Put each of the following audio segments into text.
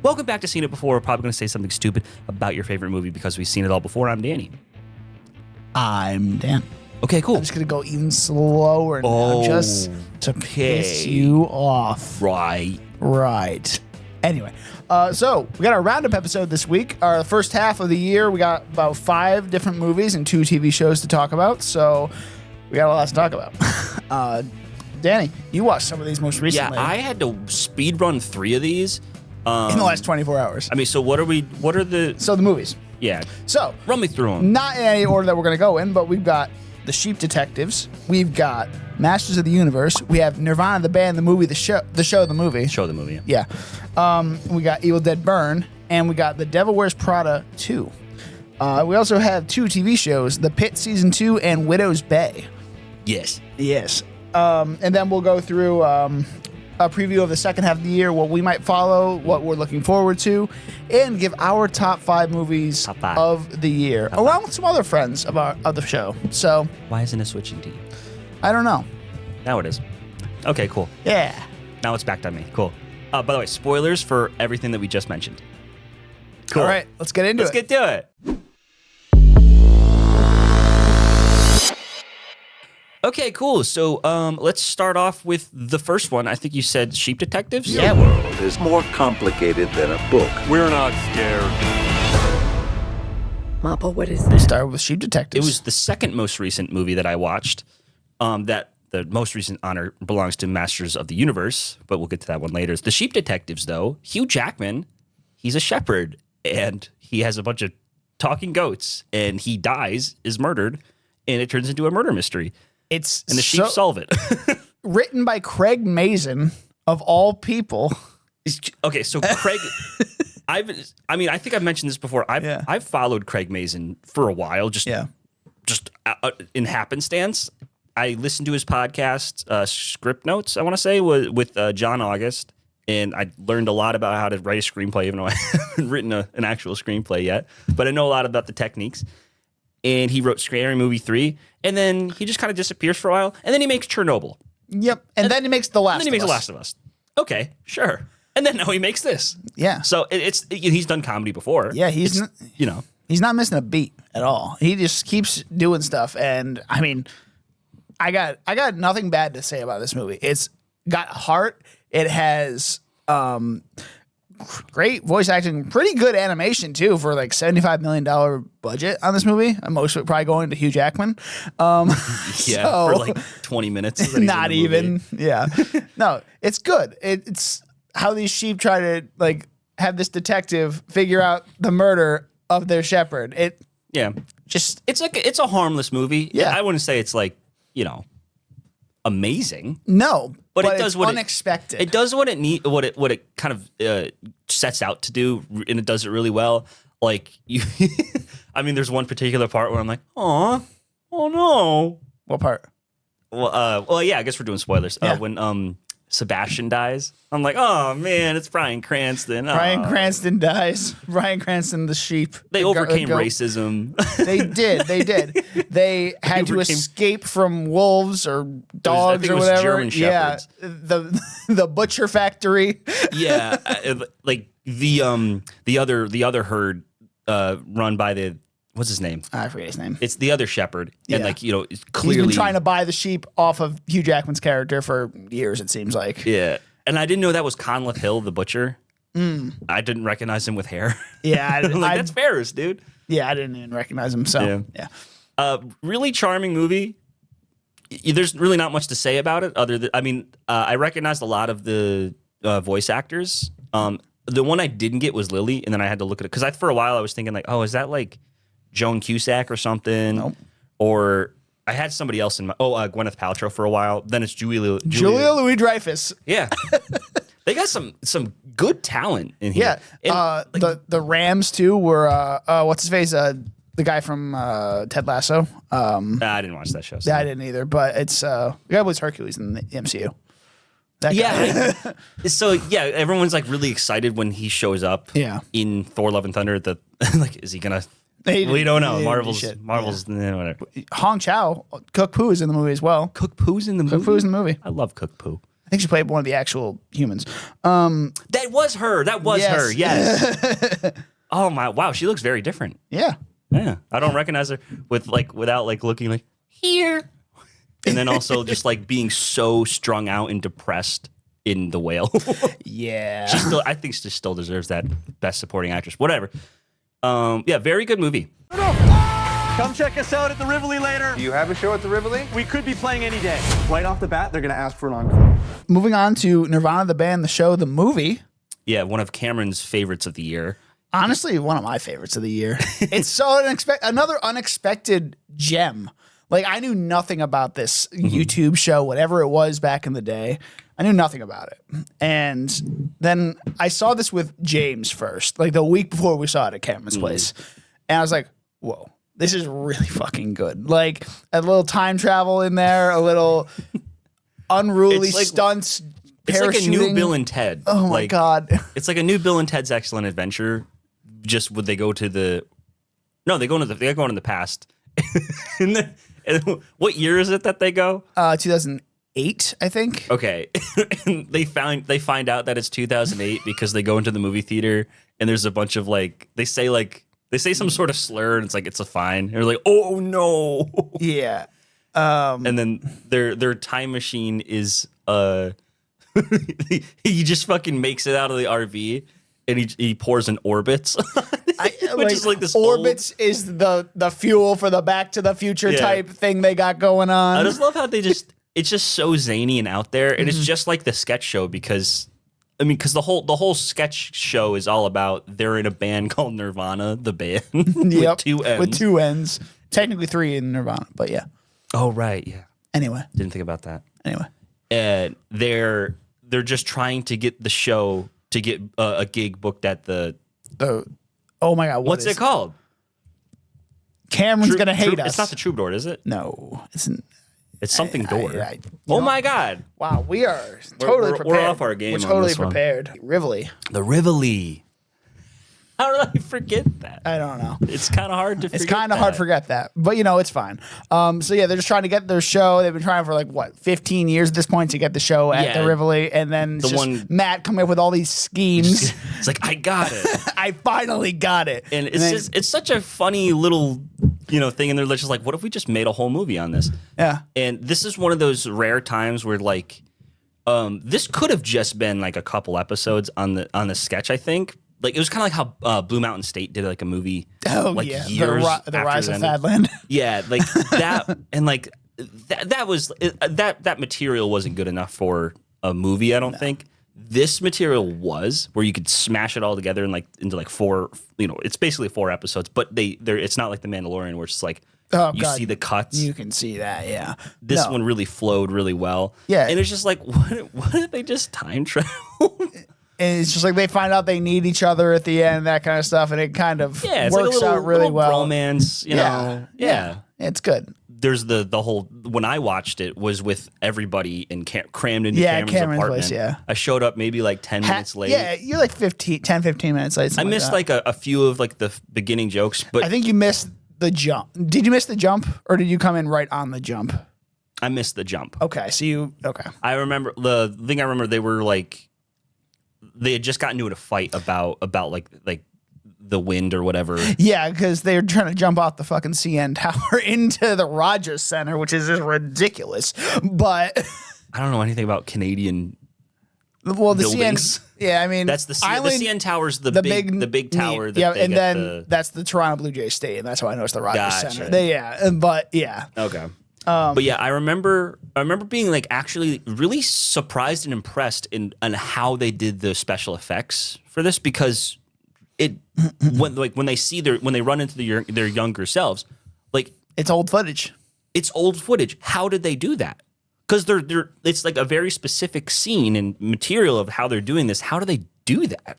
Welcome back to Seen It Before. We're probably going to say something stupid about your favorite movie because we've seen it all before. I'm Danny. I'm Dan. Okay, cool. I'm just going to go even slower now just to piss you off. Right. Anyway, so we got our roundup episode this week. Our first half of the year, we got about 5 different movies and 2 TV shows to talk about. So we got a lot to talk about. Danny, you watched some of these most recently. Yeah, I had to speed run 3 of these. In the last 24 hours. I mean, so what are the... So the movies. Yeah. So. Run me through them. Not in any order that we're going to go in, but we've got The Sheep Detectives. We've got Masters of the Universe. We have Nirvana, the band, the movie, the show, the movie. Show the movie. Yeah. We got Evil Dead Burn, and we got The Devil Wears Prada 2. We also have 2 TV shows, The Pitt Season 2 and Widow's Bay. Yes. And then we'll go through a preview of the second half of the year, what we might follow, what we're looking forward to, and give our top 5 movies of the year, along with some other friends of the show. So why isn't it switching to you? I don't know. Now it is. Okay, cool. Yeah. Now it's back on me. Cool. By the way, spoilers for everything that we just mentioned. Cool. All right, let's get into it. Let's get to it. Okay, cool. So let's start off with the first one. I think you said Sheep Detectives? Yeah. The world is more complicated than a book. We're not scared. Mappa, what is We that? start with Sheep Detectives. It was the second most recent movie that I watched. That the most recent honor belongs to Masters of the Universe, but we'll get to that one later. The Sheep Detectives, though, Hugh Jackman, he's a shepherd, and he has a bunch of talking goats, and he dies, is murdered, and it turns into a murder mystery. And the sheep solve it. Written by Craig Mazin, of all people. Okay, so Craig, I think I've mentioned this before. I've followed Craig Mazin for a while, just in happenstance. I listened to his podcast, Script Notes, I want to say, with John August, and I learned a lot about how to write a screenplay, even though I haven't written an actual screenplay yet. But I know a lot about the techniques. And he wrote Scary Movie 3, and then he just kind of disappears for a while, and then he makes Chernobyl. Yep, and then he makes The Last of Us. And then he makes The Last of Us. Okay, sure. And then now he makes this. Yeah. So he's done comedy before. Yeah, he's not missing a beat at all. He just keeps doing stuff, and I mean, I got nothing bad to say about this movie. It's got heart. It has great voice acting, pretty good animation too for like $75 million budget on this movie. Most of it probably going to Hugh Jackman. For like 20 minutes. Not even. Yeah. No, it's good. It's how these sheep try to like have this detective figure out the murder of their shepherd. It's a harmless movie. Yeah. I wouldn't say it's like, amazing. No, but it does it's what unexpected. It does what it kind of sets out to do, and it does it really well. Like I mean, there's one particular part where I'm like, oh no. What part? Well, yeah, I guess we're doing spoilers. Yeah. When Sebastian dies, I'm like, oh man, it's Bryan Cranston. Bryan Cranston dies. Bryan Cranston, the sheep. They overcame racism. They did. They had to escape from wolves or dogs or whatever. German shepherds. Yeah, the butcher factory. Yeah, like the other herd run by the. What's his name? I forget his name. It's the other shepherd. And it's clearly... He's been trying to buy the sheep off of Hugh Jackman's character for years, it seems like. Yeah. And I didn't know that was Conleth Hill, the butcher. I didn't recognize him with hair. Yeah. that's Ferris, dude. Yeah, I didn't even recognize him, so yeah. Really charming movie. There's really not much to say about it other than... I recognized a lot of the voice actors. The one I didn't get was Lily, and then I had to look at it. Because for a while I was thinking like, oh, is that like... Joan Cusack or something. Nope. Or I had somebody else in my... Gwyneth Paltrow for a while. Then it's Julia Louis-Dreyfus. Yeah. They got some good talent in here. Yeah. And, the Rams, too, were... what's his face? The guy from Ted Lasso. I didn't watch that show. So. Yeah, I didn't either. But it's... the guy was Hercules in the MCU. Everyone's like really excited when he shows up in Thor Love and Thunder. Like, is he going to... We don't know. Marvel's whatever. Hong Chow, Cook Poo is in the movie as well. Cook Poo's in the movie? Cook Poo's in the movie. I love Cook Poo. I think she played one of the actual humans. That was her. That was Yes. her. Yes. Oh my! Wow, she looks very different. Yeah. Yeah, I don't recognize her without like looking like here, and then also just like being so strung out and depressed in The Whale. Yeah. I think she still deserves that Best Supporting Actress. Whatever. Yeah, very good movie. Come check us out at the Rivoli later. Do you have a show at the Rivoli? We could be playing any day. Right off the bat, they're going to ask for an encore. Moving on to Nirvana, the band, the show, the movie. Yeah, one of Cameron's favorites of the year. Honestly, one of my favorites of the year. It's so another unexpected gem. Like, I knew nothing about this YouTube show, whatever it was back in the day. I knew nothing about it. And then I saw this with James first, like the week before we saw it at Cameron's place. And I was like, whoa, this is really fucking good. Like, a little time travel in there, a little unruly stunts. It's like a new Bill and Ted. Oh my God. It's like a new Bill and Ted's Excellent Adventure. Just would they go to the? No, they go into the past. and what year is it that they go? 2008, I think. Okay, and they find out that it's 2008 because they go into the movie theater and there's a bunch of like they say some sort of slur and it's a fine. And they're like, oh no. Yeah. And then their time machine is he just fucking makes it out of the RV. And he pours in Orbits, which is like this Orbits is the fuel for the Back to the Future type thing they got going on. I just love how it's just so zany and out there, and it's just like the sketch show because the whole sketch show is all about they're in a band called Nirvana, the band, Yep, with two N's. Technically 3 in Nirvana, but yeah. Oh right, yeah. Anyway, didn't think about that. Anyway, and they're just trying to get the show. To get a gig booked at the oh my God, what's it called? Cameron's gonna hate us. It's not the Troubadour, is it? No, it's something door. Oh my God! Wow, we are totally prepared. We're off our game. We're totally on this prepared. One. Rivoli. The Rivoli. How did I forget that? I don't know. It's kind of hard to. It's kind of hard to forget that, but it's fine. So yeah, they're just trying to get their show. They've been trying for 15 years at this point to get the show at the Rivoli, and then Matt coming up with all these schemes. It's like I got it. I finally got it, and it's such a funny little thing, and they're just like, what if we just made a whole movie on this? Yeah, and this is one of those rare times where this could have just been like a couple episodes on the sketch, I think. Like it was kind of like how Blue Mountain State did like a movie. Oh years the Rise of Fadland. Yeah, like that, and like that material wasn't good enough for a movie. I don't think this material was where you could smash it all together and into 4. It's basically 4 episodes, but it's not like The Mandalorian where it's just like you see the cuts. You can see that. Yeah, this one really flowed really well. Yeah, and it's just like what did they just time travel? And it's just like they find out they need each other at the end, that kind of stuff, and it kind of works out really well. Romance, yeah. It's good. There's the whole when I watched it was with everybody crammed into Cameron's apartment. Place, yeah. I showed up maybe 10 minutes late. Yeah, you're 10, 15 minutes late. I missed a few of the beginning jokes, but I think you missed the jump. Did you miss the jump, or did you come in right on the jump? I missed the jump. Okay, so I remember the thing. I remember they were they had just gotten into a fight about the wind or whatever. Yeah, because they're trying to jump off the fucking CN Tower into the Rogers Center, which is just ridiculous. But I don't know anything about Canadian CN. buildings. Yeah, I mean that's the CN Tower's the big tower. That's the Toronto Blue Jays Stadium. That's how I know it's the Rogers Center. Okay. But yeah, I remember being actually really surprised and impressed on how they did the special effects for this because when they run into their younger selves, it's old footage. It's old footage. How did they do that? Because it's a very specific scene and material of how they're doing this. How do they do that?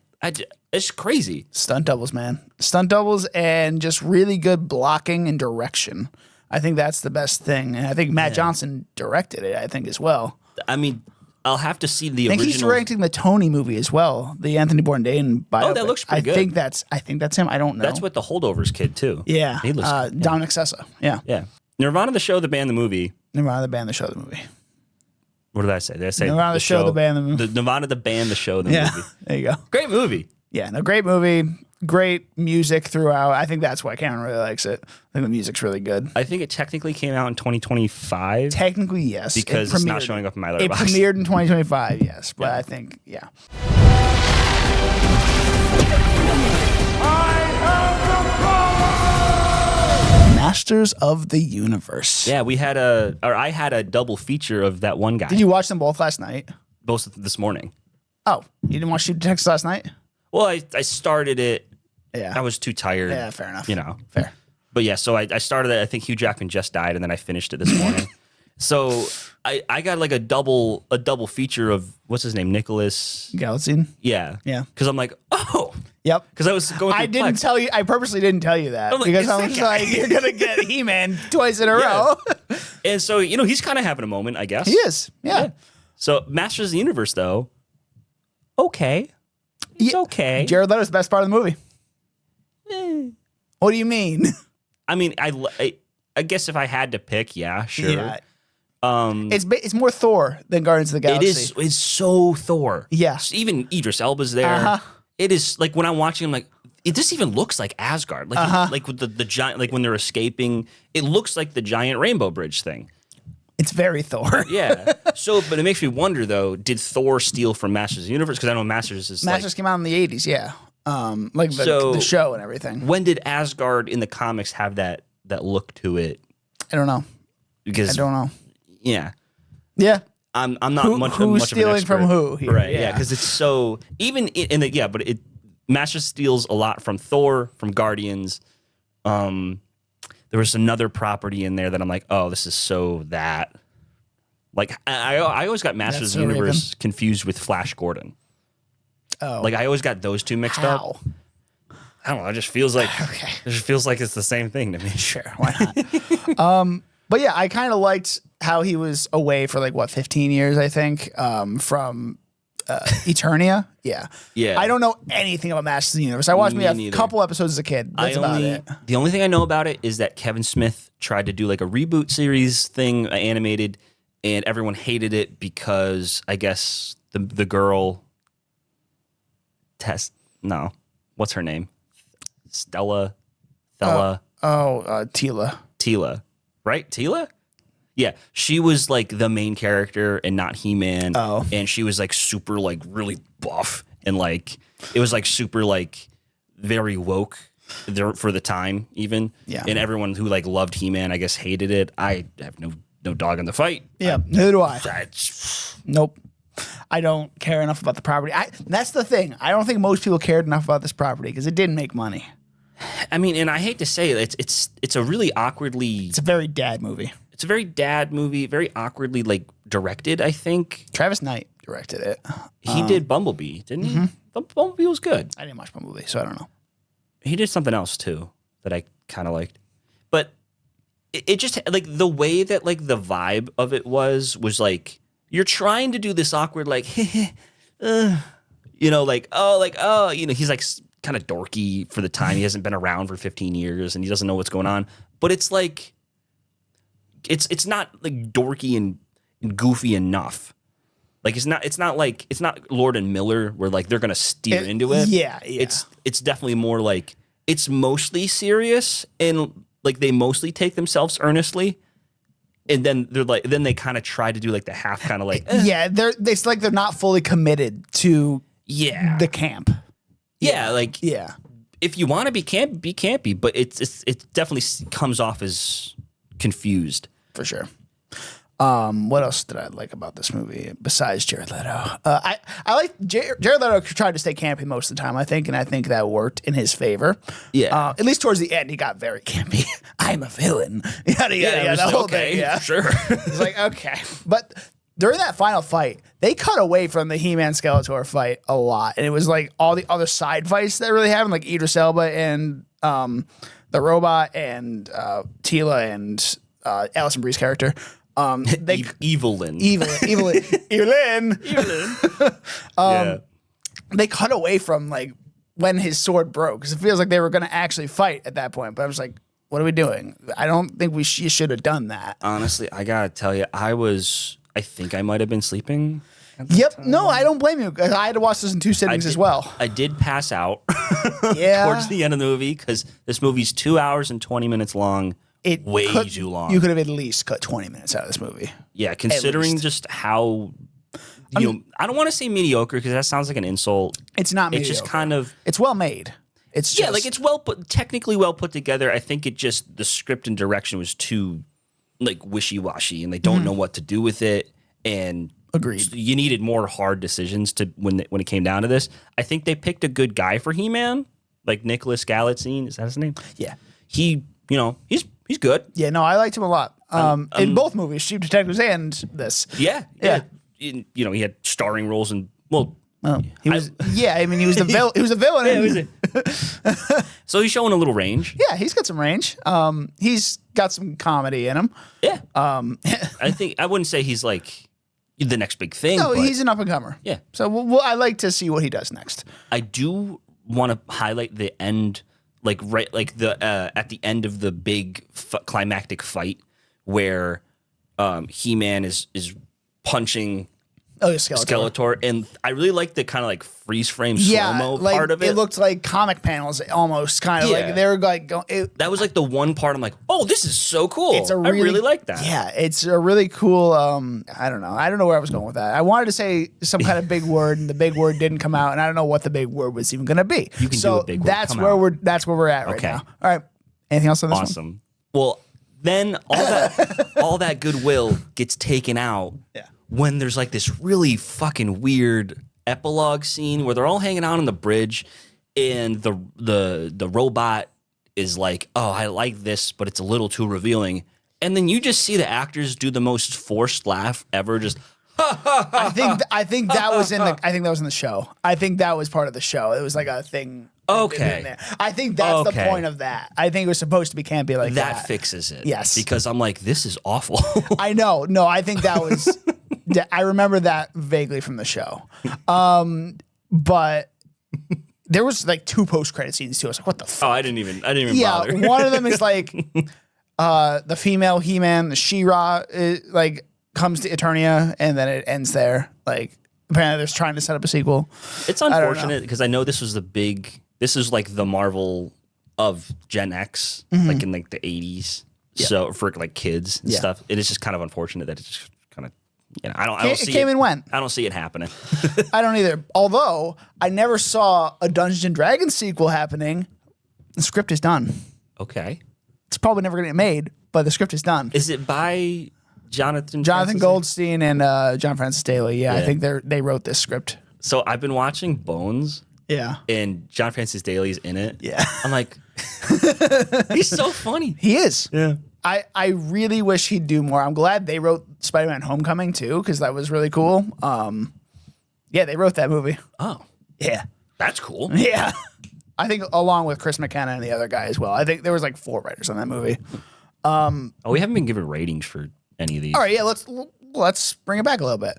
It's crazy. Stunt doubles, man. Stunt doubles and just really good blocking and direction. I think that's the best thing. And I think Matt Johnson directed it, I think, as well. I mean, I'll have to see the original. I think he's directing the Tony movie as well, the Anthony Bourdain biopic. Oh, that looks pretty good. I think that's him. I don't know. That's with the Holdovers kid, too. Yeah. He looks Dominic Sessa. Yeah. Yeah. Nirvana, the show, the band, the movie. Nirvana, the band, the show, the movie. What did I say? Did I say Nirvana, the show, the band, the movie. Nirvana, the band, the show, the movie. There you go. Great movie. Yeah, no, great movie. Great music throughout. I think that's why Cameron really likes it. I think the music's really good. I think it technically came out in 2025. Technically, yes. Because it's not showing up in my Letterboxd. It premiered in 2025, yes. But I think, Masters of the Universe. Yeah, I had a double feature of that one guy. Did you watch them both last night? Both this morning. Oh, you didn't watch Shoot Detectives last night? Well, I started it. Yeah. I was too tired. Yeah, fair enough. Fair. But yeah, so I started it. I think Hugh Jackman just died, and then I finished it this morning. So I got like a double feature of what's his name, Nicholas Galitzine. Yeah. Because I'm like, oh. Yep. Because I was going. I didn't tell you. I purposely didn't tell you that because I was like, you're gonna get He-Man twice in a row. And so he's kind of having a moment, I guess. He is. Yeah. So Masters of the Universe, though. Okay. It's okay. Jared Leto's the best part of the movie. What do you mean? I mean, I guess if I had to pick, yeah, sure. Yeah. It's more Thor than Guardians of the Galaxy. It's so Thor. Yeah. Even Idris Elba's there. Uh-huh. It is like when I'm watching, I'm like, this even looks like Asgard. Like, like with the giant, like when they're escaping, it looks like the giant Rainbow Bridge thing. It's very Thor. Yeah. So, but it makes me wonder though, did Thor steal from Masters of the Universe? Because I know Masters came out in the 80s, yeah. Like the show and everything. When did Asgard in the comics have that look to it? I don't know. Because I don't know. Yeah. Yeah. I'm not much who's much stealing of an expert. from who here. Right. Yeah, because it's so even in the but Masters steals a lot from Thor, from Guardians. There was another property in there that I'm like, oh, this is so that. Like I always got Masters of the Universe confused with Flash Gordon. Oh, like I always got those two mixed up. I don't know. It just feels like it just feels like it's the same thing to me. Sure, why not? But yeah, I kind of liked how he was away for 15 years, I think, from Eternia. Yeah. Yeah. I don't know anything about Masters of the Universe. I watched a couple episodes as a kid. That's about it. The only thing I know about it is that Kevin Smith tried to do like a reboot series thing, animated, and everyone hated it because I guess the girl what's her name? Tila. Tila. Right? Tila? Yeah. She was like the main character and not He-Man. Oh. And she was like super like really buff and like it was like super like very woke for the time even. Yeah. And everyone who like loved He-Man I guess hated it. I have no dog in the fight. Yeah, neither do I. Nope. I don't care enough about the property. That's the thing. I don't think most people cared enough about this property because it didn't make money. I mean, and I hate to say it, it's a really awkwardly. It's a very dad movie. It's a very dad movie, very awkwardly like directed. I think Travis Knight directed it. He did Bumblebee, didn't he? Bumblebee was good. I didn't watch Bumblebee, so I don't know. He did something else too that I kind of liked, but it just like the way that like the vibe of it was like you're trying to do this awkward like, he's like kind of dorky for the time. He hasn't been around for 15 years and he doesn't know what's going on. But it's like it's not like dorky and goofy enough. Like it's not Lord and Miller where like they're gonna steer into it. Yeah. It's definitely more like it's mostly serious and like they mostly take themselves earnestly. And then they kind of try to do like the half kind of like yeah, it's like they're not fully committed to the camp. Yeah, like yeah. If you want to be campy, but it definitely comes off as confused for sure. What else did I like about this movie besides Jared Leto? I like Jared Leto tried to stay campy most of the time, I think, and I think that worked in his favor. Yeah. At least towards the end, he got very campy. I'm a villain. Yada, that whole thing. Yeah, sure. It's like okay, but during that final fight, they cut away from the He-Man Skeletor fight a lot, and it was like all the other side fights that really happened, like Idris Elba and the robot and Tila and Alison Brie's character. Evelyn. They cut away from like when his sword broke because it feels like they were going to actually fight at that point. But I was like, what are we doing? I don't think you should have done that. Honestly, I gotta tell you, I was I think I might have been sleeping. Yep. No, I don't blame you. I had to watch this in 2 sittings as well. I did pass out Yeah. towards the end of the movie because this movie's 2 hours and 20 minutes long. Way too long. You could have at least cut 20 minutes out of this movie. Yeah, considering just how, I don't want to say mediocre because that sounds like an insult. It's not mediocre. It's just kind of. It's well made. It's just, like it's technically well put together. I think the script and direction was too like wishy-washy and they don't know what to do with it. And agreed. You needed more hard decisions when it came down to this. I think they picked a good guy for He-Man, like Nicholas Galitzine. Is that his name? Yeah. He's good. Yeah, no, I liked him a lot. In both movies, Sheep Detectives and this. Yeah. He had starring roles in he was. He was the villain. He was a villain. So he's showing a little range. Yeah, he's got some range. He's got some comedy in him. Yeah. I think I wouldn't say he's like the next big thing. No, but he's an up and comer. Yeah. So I like to see what he does next. I do want to highlight the end, at the end of the big climactic fight where He-Man is punching. Oh, Skeletor. And I really like the kind of like freeze frame slow-mo part of it. It looked like comic panels almost, kind of like they were like going. That was like the one part I'm like, oh, this is so cool. I really like that. Yeah, it's a really cool. I don't know where I was going with that. I wanted to say some kind of big word, and the big word didn't come out, and I don't know what the big word was even going to be. You can do a big word. That's where we're at right now. All right. Anything else on this one? Awesome. Well, then all that goodwill gets taken out. Yeah. When there's like this really fucking weird epilogue scene where they're all hanging out on the bridge and the robot is like, oh, I like this, but it's a little too revealing. And then you just see the actors do the most forced laugh ever. Just I think that was in the show. I think that was part of the show. It was like a thing. Okay. I think that's the point of that. I think it was supposed to be campy like that. That fixes it. Yes. Because I'm like, this is awful. I know. No, I think that was. I remember that vaguely from the show. But there was like 2 post-credit scenes too. I was like, what the fuck? Oh, I didn't even bother. Yeah, one of them is like the female He-Man, the She-Ra, like comes to Eternia, and then it ends there. Like apparently they're trying to set up a sequel. It's unfortunate because I know this was like the Marvel of Gen X, like in like the 80s. Yeah. So for like kids and stuff, it is just kind of unfortunate that it's just kind of, I don't see it. Came and went. I don't see it happening. I don't either. Although I never saw a Dungeons and Dragons sequel happening. The script is done. Okay. It's probably never going to get made, but the script is done. Is it by Jonathan Goldstein and John Francis Daley? Yeah, I think they wrote this script. So I've been watching Bones. Yeah. And John Francis Daley's in it. Yeah. I'm like, he's so funny. He is. Yeah. I really wish he'd do more. I'm glad they wrote Spider-Man Homecoming too, because that was really cool. Yeah, they wrote that movie. Oh. Yeah. That's cool. Yeah. I think along with Chris McKenna and the other guy as well. I think there was like 4 writers on that movie. We haven't been given ratings for any of these. All right, yeah, let's bring it back a little bit.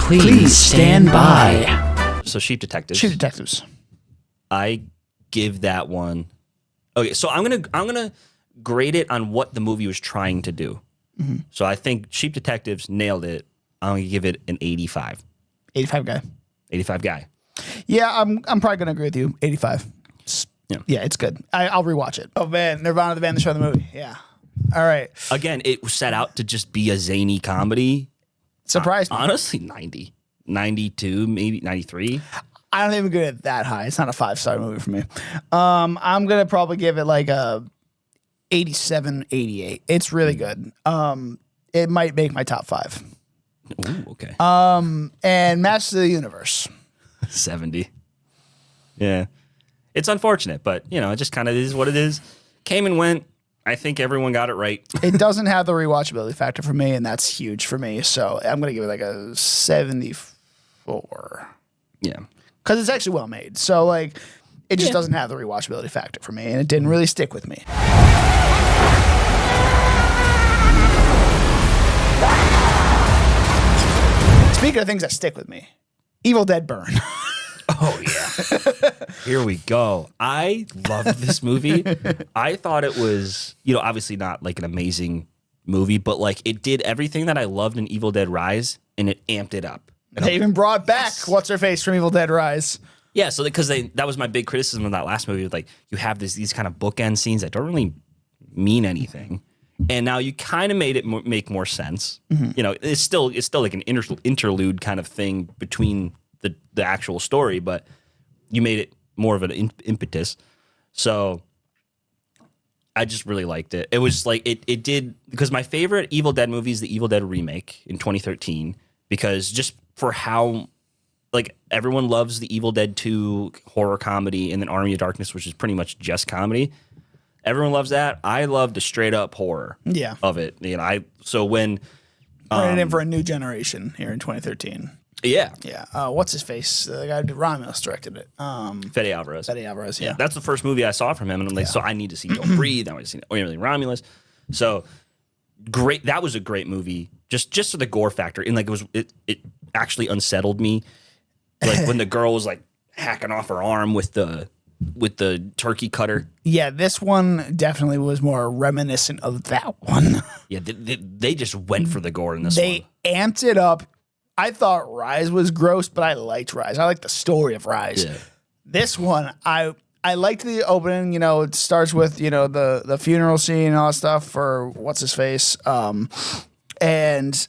Please stand by. So Sheep Detectives. Sheep Detectives. I give that one. Okay, so I'm gonna grade it on what the movie was trying to do. Mm-hmm. So I think Sheep Detectives nailed it. I'm gonna give it an 85. 85 guy. 85 guy. Yeah, I'm probably gonna agree with you. 85. Yeah, it's good. I'll rewatch it. Oh man, Nirvana, the band, the show, the movie. Yeah. All right. Again, it set out to just be a zany comedy. Surprised me. Honestly, 90, 92, maybe 93. I don't even give it that high. It's not a 5-star movie for me. I'm gonna probably give it like a 87, 88. It's really good. It might make my top 5. Ooh, okay. And Masters of the Universe. 70. Yeah. It's unfortunate, but it just kind of is what it is. Came and went. I think everyone got it right. It doesn't have the rewatchability factor for me, and that's huge for me. So I'm going to give it like a 74. Yeah. Because it's actually well made. So like, it just doesn't have the rewatchability factor for me, and it didn't really stick with me. Speaking of things that stick with me, Evil Dead Burn. Oh, yeah. Here we go. I loved this movie. I thought it was, obviously not like an amazing movie, but like it did everything that I loved in Evil Dead Rise, and it amped it up. They even brought back what's her face from Evil Dead Rise. Yeah, so because that was my big criticism of that last movie. Like you have these kind of bookend scenes that don't really mean anything, and now you kind of made it make more sense. You know, it's still like an interlude kind of thing between the actual story, but you made it more of an impetus. So I just really liked it. It was like it did, because my favorite Evil Dead movie is the Evil Dead remake in 2013, because just for how like everyone loves the Evil Dead 2 horror comedy, and then Army of Darkness, which is pretty much just comedy. Everyone loves that. I love the straight up horror of it. You know, so when bringing it in for a new generation here in 2013. Yeah. What's his face? The guy who did Romulus directed it. Fede Alvarez. Fede Alvarez. Yeah. That's the first movie I saw from him, and I'm like, so I need to see Don't Breathe. I want to see Romulus. So great. That was a great movie. Just for the gore factor, and like it actually unsettled me. Like when the girl was like hacking off her arm with the turkey cutter. Yeah, this one definitely was more reminiscent of that one. Yeah, they just went for the gore in this one. They amped it up. I thought Rise was gross, but I liked Rise. I liked the story of Rise. Yeah. This one, I liked the opening. You know, it starts with, you know, the funeral scene and all that stuff for what's his face. And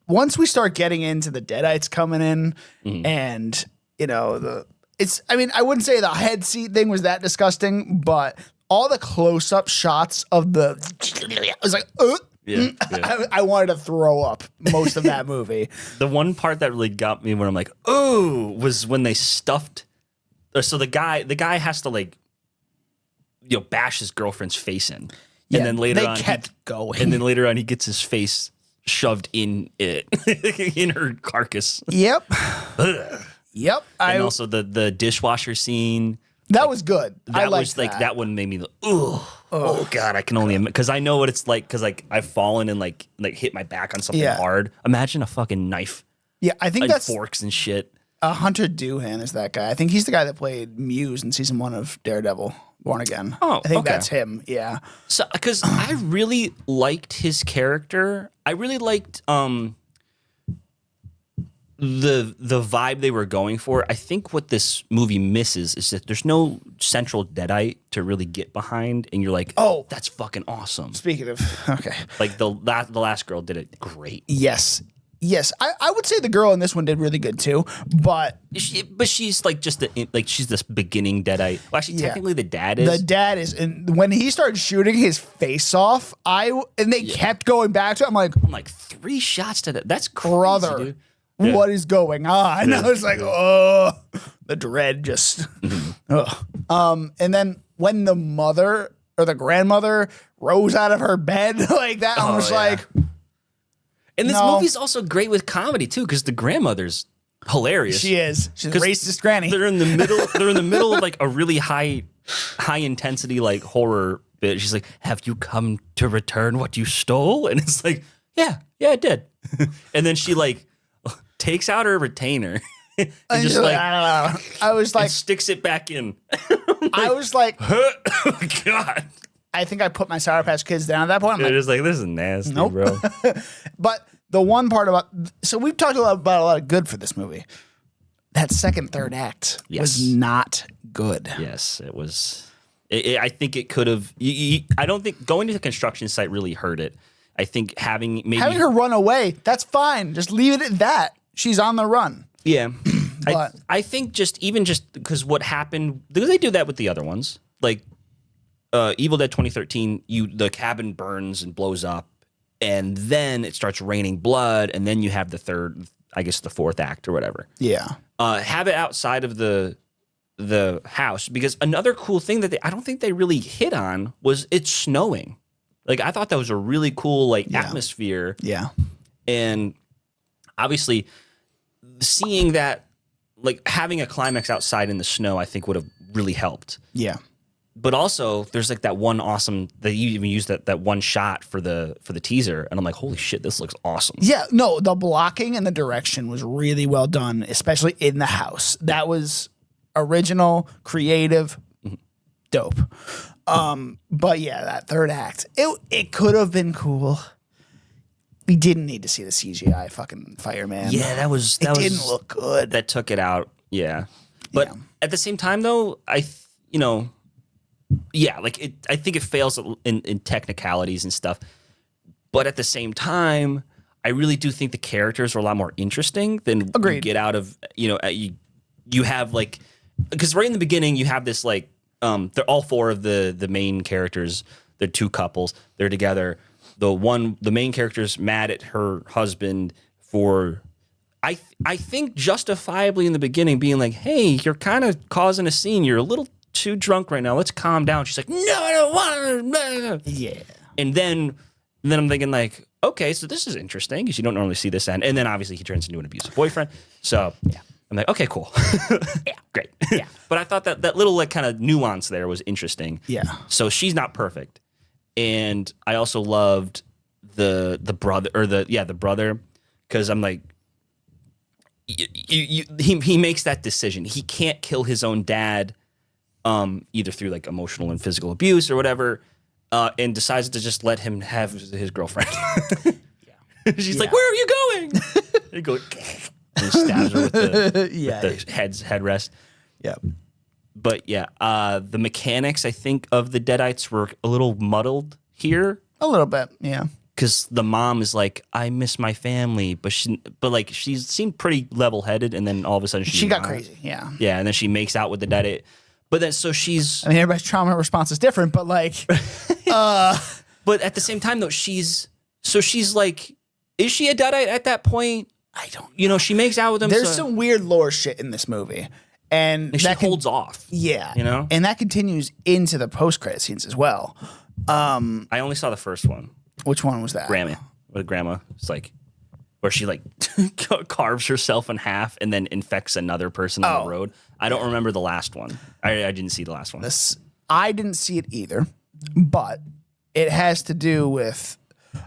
once we start getting into the Deadites coming in, and you know I wouldn't say the head seat thing was that disgusting, but all the close up shots of I was like, I wanted to throw up most of that movie. The one part that really got me when I'm like, oh, was when they stuffed. So the guy has to like, you know, bash his girlfriend's face in, and then later on, kept going, and then later on he gets his face shoved in it in her carcass. Yep. Yep. And also the dishwasher scene. That was good. That was like that one made me like, oh god, I can only because I know what it's like, because like I've fallen and like hit my back on something hard. Imagine a fucking knife. Yeah, I think that's forks and shit. Hunter Doohan is that guy. I think he's the guy that played Muse in season 1 of Daredevil, Born Again. Oh, I think that's him. Yeah. So because I really liked his character. I really liked the vibe they were going for. I think what this movie misses is that there's no central Deadite to really get behind, and you're like, oh, that's fucking awesome. Speaking of, okay, like the last girl did it great. Yes. I would say the girl in this one did really good too, but she's like she's this beginning Deadite. Well, actually, technically the dad is. The dad is, and when he started shooting his face off, they kept going back to it. I'm like 3 shots to that. That's crazy, brother. dude. Yeah. What is going on? Yeah. I was like, oh, the dread just. And then when the mother or the grandmother rose out of her bed like that, I was like. And this movie's also great with comedy too, because the grandmother's hilarious. She is. She's a racist granny. They're in the middle. They're in the middle of like a really high intensity like horror bit. She's like, "Have you come to return what you stole?" And it's like, "Yeah, I did." And then she like takes out her retainer and just like I was like, sticks it back in. I was like, oh, God. I think I put my Sour Patch Kids down at that point. I'm like, this is nasty, bro. But the one part so we've talked about a lot of good for this movie. That second, third act was not good. Yes, it was. I think it could have. I don't think going to the construction site really hurt it. I think having her run away, that's fine. Just leave it at that. She's on the run. Yeah. I think just because what happened, because they do that with the other ones, like Evil Dead 2013, the cabin burns and blows up, and then it starts raining blood, and then you have the fourth act or whatever. Yeah. Have it outside of the house, because another cool thing that I don't think they really hit on was it's snowing. Like, I thought that was a really cool atmosphere. Yeah. And obviously seeing that, like having a climax outside in the snow, I think would have really helped. Yeah. But also there's like that one awesome, they even used that one shot for the teaser. And I'm like, holy shit, this looks awesome. Yeah. No, the blocking and the direction was really well done, especially in the house. That was original, creative, dope. But yeah, that third act, it could have been cool. We didn't need to see the CGI fucking fireman. Yeah, that didn't look good. That took it out. Yeah, but at the same time, though, I think it fails in technicalities and stuff. But at the same time, I really do think the characters are a lot more interesting than you get out of you have like, because right in the beginning you have this like they're all four of the main characters. They're two couples. They're together. The main character's mad at her husband for, I think justifiably in the beginning being like, hey, you're kind of causing a scene. You're a little too drunk right now. Let's calm down. She's like, no, I don't want to. Yeah. And then I'm thinking like, okay, so this is interesting because you don't normally see this end. And then obviously he turns into an abusive boyfriend. So yeah. I'm like, okay, cool. Yeah, great. Yeah. But I thought that little like kind of nuance there was interesting. Yeah. So she's not perfect. And I also loved the brother the brother, because I'm like, he makes that decision. He can't kill his own dad, either through like emotional and physical abuse or whatever, and decides to just let him have his girlfriend. Yeah. She's like, where are you going? He goes and stabs her with the headrest. Yeah. But yeah, the mechanics, I think, of the Deadites were a little muddled here. A little bit, yeah. Because the mom is like, I miss my family, but she seemed pretty level-headed, and then all of a sudden she got crazy, yeah. Yeah, and then she makes out with the Deadite. But then, so she's... I mean, everybody's trauma response is different, but like... But at the same time, though, she's like, is she a Deadite at that point? I don't know. She makes out with him. There's some weird lore shit in this movie. And she holds off. Yeah. And that continues into the post-credit scenes as well. I only saw the first one. Which one was that? Grandma. It's like where she like carves herself in half and then infects another person on the road. I don't remember the last one. I didn't see the last one. I didn't see it either, but it has to do with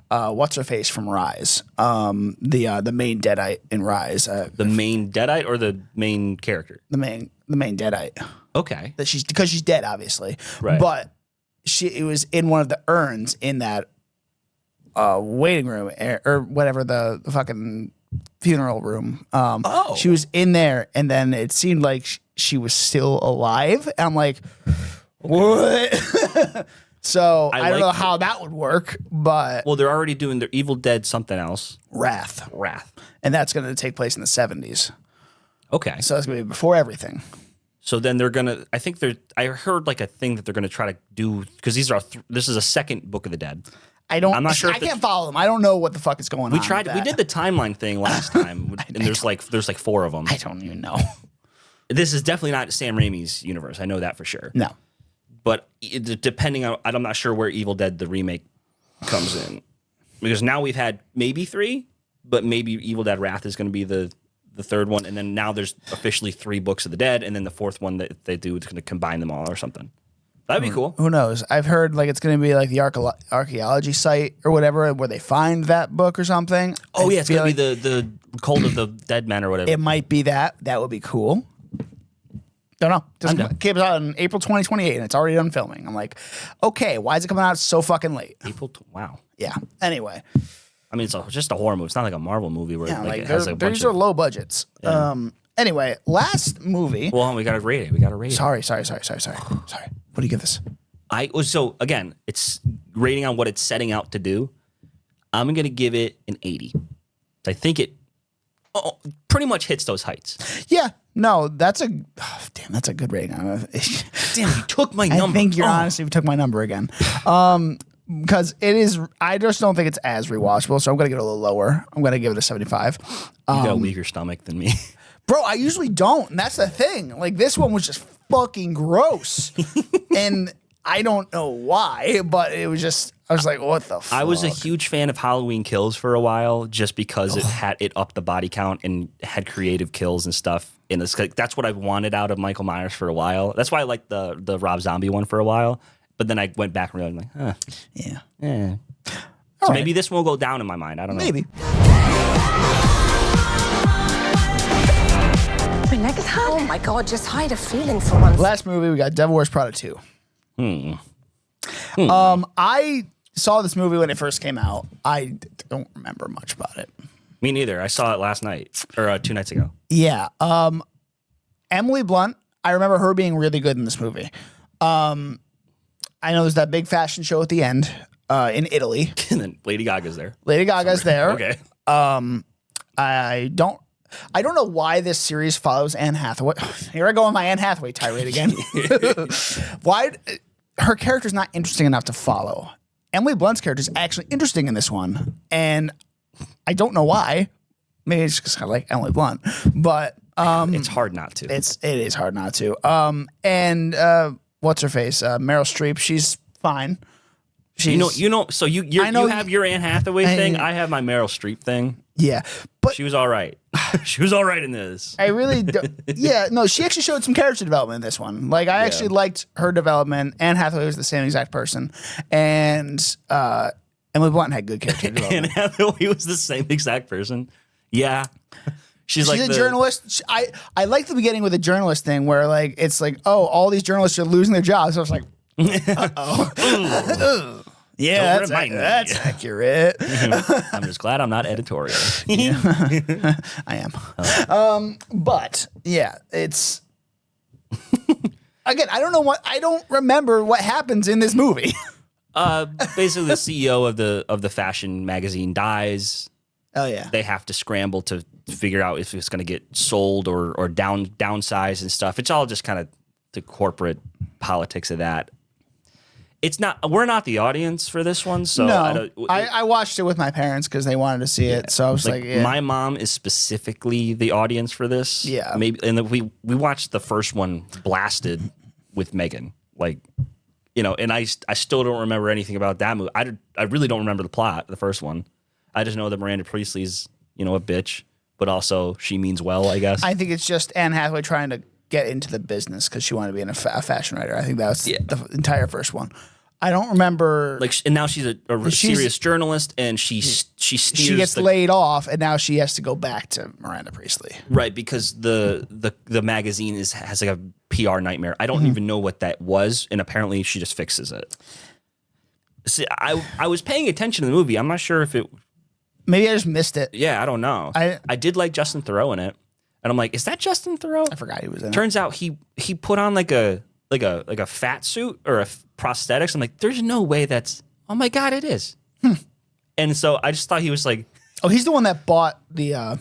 what's her face from Rise, the main Deadite in Rise. The main Deadite or the main character? The main Deadite. Okay. Because she's dead, obviously. Right. But it was in one of the urns in that waiting room or whatever, the fucking funeral room. She was in there, and then it seemed like she was still alive. And I'm like, what? So I don't know how that would work, but... Well, they're already doing their Evil Dead something else. Wrath. And that's going to take place in the 70s. Okay. So it's going to be before everything. So then they're going to... I heard like a thing that they're going to try to do... Because this is a second Book of the Dead. I'm not sure. I can't follow them. I don't know what the fuck is going on. We did the timeline thing last time, and there's like 4 of them. I don't even know. This is definitely not Sam Raimi's universe. I know that for sure. No. But depending on, I'm not sure where Evil Dead the remake comes in, because now we've had maybe 3, but maybe Evil Dead Wrath is going to be the third one, and then now there's officially 3 Books of the Dead, and then the 4th one that they do is going to combine them all or something. That'd be cool. Who knows? I've heard like it's going to be like the archaeology site or whatever where they find that book or something. Oh yeah, it's going to be the Cult of the Dead Men or whatever. It might be that. That would be cool. Don't know. Came out in April 2028, and it's already done filming. I'm like, okay, why is it coming out so fucking late? Wow. Yeah. Anyway. I mean, it's just a horror movie. It's not like a Marvel movie where it has a bunch these are low budgets. Yeah. Anyway, last movie. Well, we got to rate it. Sorry. What do you give this? So again, it's rating on what it's setting out to do. I'm going to give it an 80. I think it pretty much hits those heights. Yeah. No, that's a good rating. Damn, you took my number. I think you're honestly took my number again. Because it is, I just don't think it's as rewatchable, so I'm going to give it a little lower. I'm going to give it a 75. You got a weaker stomach than me. Bro, I usually don't, and that's the thing. Like, this one was just fucking gross. And I don't know why, but it was just, I was like, what the fuck? I was a huge fan of Halloween Kills for a while, just because it upped the body count and had creative kills and stuff. And that's what I wanted out of Michael Myers for a while. That's why I liked the Rob Zombie one for a while. But then I went back and realized, like, yeah. So maybe this one will go down in my mind. I don't know. Maybe. Oh my God, just hide a feeling for once. Last movie, we got Devil Wears Prada 2. I saw this movie when it first came out. I don't remember much about it. Me neither. I saw it last night or 2 nights ago. Yeah. Emily Blunt, I remember her being really good in this movie. I know there's that big fashion show at the end in Italy. And then Lady Gaga's there. Lady Gaga's there. Okay. I don't know why this series follows Anne Hathaway. Here I go on my Anne Hathaway tirade again. Why her character's not interesting enough to follow. Emily Blunt's character is actually interesting in this one, and I don't know why. Maybe it's just kind of like Emily Blunt, but it's hard not to. It is hard not to. And what's her face? Meryl Streep. She's fine. She's, So you have your Anne Hathaway thing. I have my Meryl Streep thing. Yeah, but she was all right. She was all right in this. I really yeah, no, she actually showed some character development in this one. Like, I actually liked her development. Anne Hathaway was the same exact person. And Emily Blunt had good character development. Anne Hathaway was the same exact person. Yeah. She's like a journalist. I like the beginning with the journalist thing where, like, it's like, oh, all these journalists are losing their jobs. So I was like, uh-oh. Yeah, that's accurate. I'm just glad I'm not editorial. I am. But yeah, it's again, I don't remember what happens in this movie. Basically the CEO of the fashion magazine dies. Oh yeah. They have to scramble to figure out if it's going to get sold or downsized and stuff. It's all just kind of the corporate politics of that. It's not. We're not the audience for this one, so no. I watched it with my parents because they wanted to see it. So I was like my mom is specifically the audience for this. Yeah, maybe. And we watched the first one blasted with Megan, like, and I still don't remember anything about that movie. I really don't remember the plot. The first one, I just know that Miranda Priestley's a bitch, but also she means well, I guess. I think it's just Anne Hathaway trying to get into the business because she wanted to be a fashion writer. I think that was the entire first one. I don't remember. And now she's a serious journalist, and she steers. She gets laid off, and now she has to go back to Miranda Priestley. Right, because the magazine has like a PR nightmare. I don't even know what that was, and apparently she just fixes it. See, I was paying attention to the movie. I'm not sure if it. Maybe I just missed it. Yeah, I don't know. I did like Justin Theroux in it, and I'm like, is that Justin Theroux? I forgot he was in it. Turns out he put on like a fat suit or a prosthetics. I'm like, there's no way that's. Oh my god, it is. And so I just thought he was like. Oh, he's the one that bought the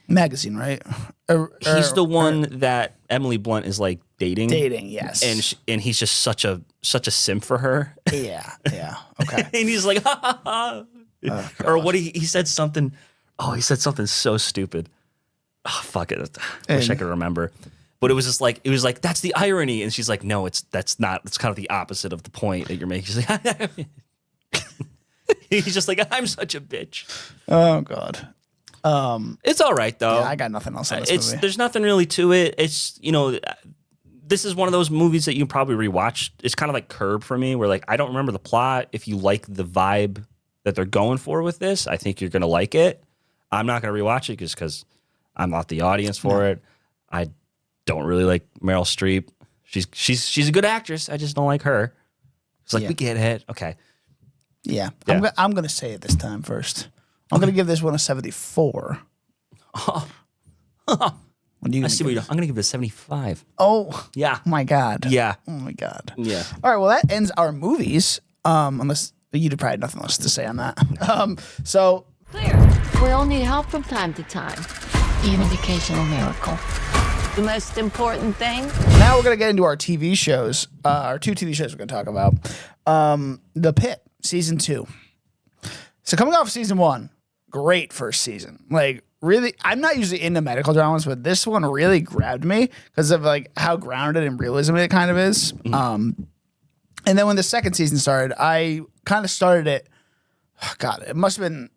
magazine, right? He's the one that Emily Blunt is like dating. Dating, yes. And he's just such a simp for her. Yeah. Okay. And he's like, ha ha ha. Or what he said something. Oh, he said something so stupid. Oh, fuck it. I wish I could remember. But it was like, that's the irony. And she's like, no, that's not. It's kind of the opposite of the point that you're making. She's like, he's just like, I'm such a bitch. Oh, God. It's all right, though. Yeah, I got nothing else on this movie. There's nothing really to it. It's, this is one of those movies that you probably rewatch. It's kind of like Curb for me, where like, I don't remember the plot. If you like the vibe that they're going for with this, I think you're going to like it. I'm not going to rewatch it just because I'm not the audience for it. I don't really like Meryl Streep. She's a good actress. I just don't like her. It's like, we get it. Okay. Yeah. I'm going to say it this time first. I'm going to give this one a 74. I see what you're. I'm going to give it a 75. Oh. Yeah. Oh my God. Yeah. Oh my God. Yeah. All right. Well, that ends our movies. Unless you probably had nothing else to say on that. So. Clear. We all need help from time to time. Even occasional miracle. The most important thing. Now we're going to get into our TV shows. Our two TV shows we're going to talk about. The Pitt, season 2. So coming off season 1, great first season. Like, really, I'm not usually into medical dramas, but this one really grabbed me because of like how grounded in realism it kind of is. And then when the second season started, I kind of started it. Oh God, it must have been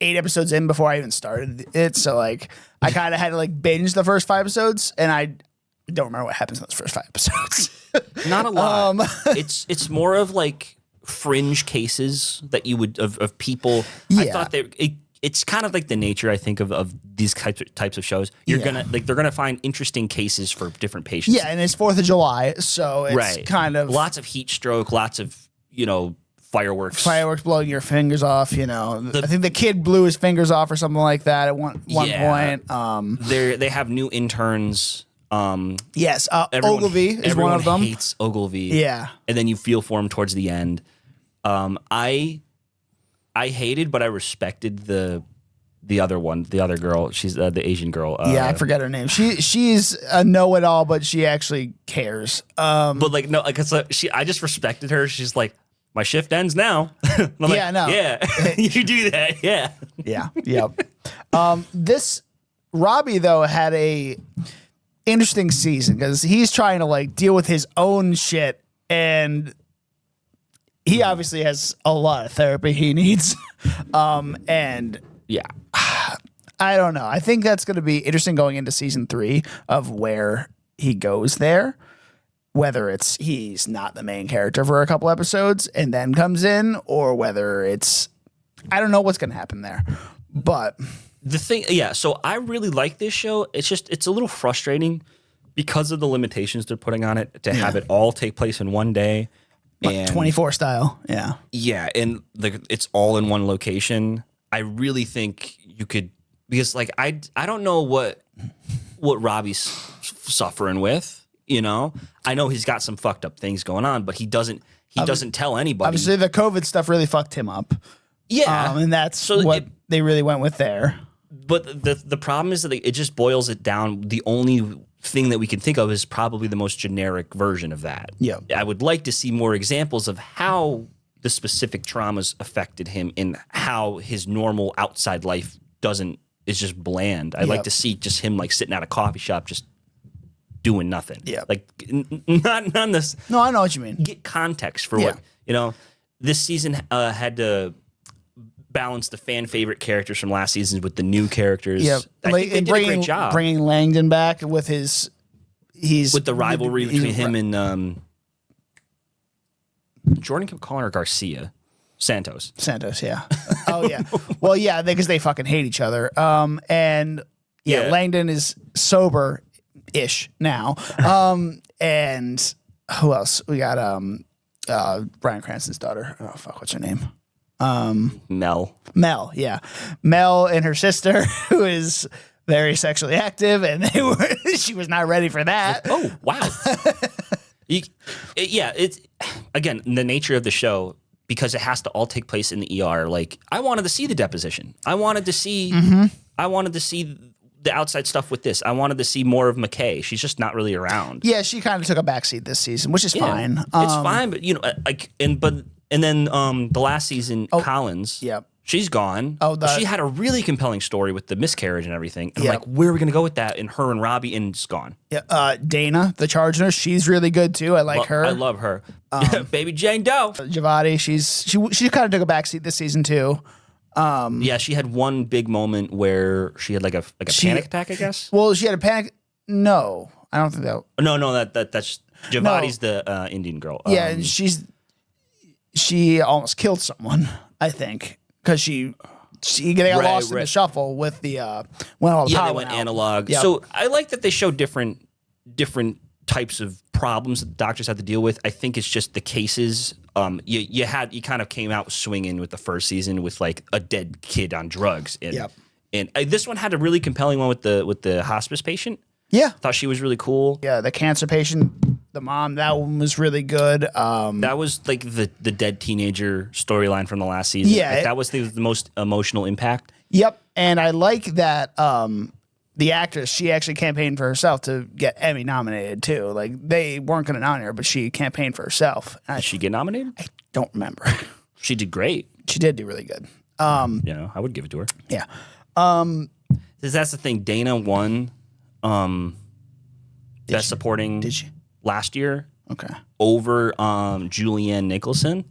8 episodes in before I even started it. So like, I kind of had to like binge the first 5 episodes, and I don't remember what happens in those first 5 episodes. Not a lot. It's more of like fringe cases that you would of people. Yeah. I thought that it's kind of like the nature, I think, of these types of shows. You're gonna they're gonna find interesting cases for different patients. Yeah, and it's 4th of July, so it's kind of lots of heat stroke, lots of fireworks blowing your fingers off. I think the kid blew his fingers off or something like that at one point. They have new interns. Yes, Ogilvy is one of them. Everyone hates Ogilvy. Yeah, and then you feel for him towards the end. I hated, but I respected the other one, the other girl. She's the Asian girl. I forget her name. She's a know-it-all, but she actually cares. But like no, like I just respected her. She's like, my shift ends now. Yeah, you do that. Yeah. Yeah. Yep. This Robbie though had a interesting season because he's trying to like deal with his own shit, and he obviously has a lot of therapy he needs. And yeah, I don't know. I think that's going to be interesting going into season 3 of where he goes there. Whether it's he's not the main character for a couple episodes and then comes in, or whether it's, I don't know what's going to happen there. But the thing, so I really like this show. It's a little frustrating because of the limitations they're putting on it to have it all take place in one day. And 24 style. Yeah. Yeah. And it's all in one location. I really think you could, because like, I don't know what Robbie's suffering with. I know he's got some fucked up things going on, but he doesn't tell anybody. Obviously, the COVID stuff really fucked him up. Yeah, and that's what they really went with there. But the problem is that it just boils it down. The only thing that we can think of is probably the most generic version of that. Yeah, I would like to see more examples of how the specific traumas affected him and how his normal outside life is just bland. I'd like to see just him like sitting at a coffee shop just doing nothing. Yeah. Like not on this. No, I know what you mean. Get context for what, this season had to balance the fan favorite characters from last season with the new characters. Yeah. I think they did a great job. Bringing Langdon back with with the rivalry between him and Jordan kept calling her Garcia. Santos, yeah. Oh, yeah. Well, yeah, because they fucking hate each other. And Langdon is sober-ish now. And who else? We got Bryan Cranston's daughter. Oh, fuck, what's her name? Mel, yeah. Mel and her sister, who is very sexually active, and she was not ready for that. Oh, wow. It's again the nature of the show, because it has to all take place in the ER. Like, I wanted to see the deposition. I wanted to see the outside stuff with this. I wanted to see more of McKay. She's just not really around. Yeah, she kind of took a backseat this season, which is fine. It's fine, but and then the last season, Collins. Yep. She's gone. She had a really compelling story with the miscarriage and everything. And I'm like, where are we going to go with that? And her and Robbie, and it's gone. Yeah. Dana, the charge nurse, she's really good too. I like her. I love her. Baby Jane Doe. Javati, she kind of took a backseat this season too. She had one big moment where she had like a panic attack, I guess. Well, she had a panic. No, I don't think that. No, that's Javati's the Indian girl. Yeah, and she almost killed someone, I think. Because they got lost in the shuffle with the when all the power they went analog. Yep. So I like that they show different types of problems that doctors have to deal with. I think it's just the cases. You kind of came out swinging with the first season with like a dead kid on drugs. And this one had a really compelling one with the hospice patient. Yeah, thought she was really cool. Yeah, the cancer patient, the mom, that one was really good. That was like the dead teenager storyline from the last season. Yeah, that was the most emotional impact. Yep, and I like that the actress, she actually campaigned for herself to get Emmy nominated too. Like, they weren't going to nominate her, but she campaigned for herself. Did she get nominated? I don't remember. She did great. She did do really good. I would give it to her. Yeah. That's the thing. Dana won Best Supporting did she? Last year. Okay. Over Julianne Nicholson.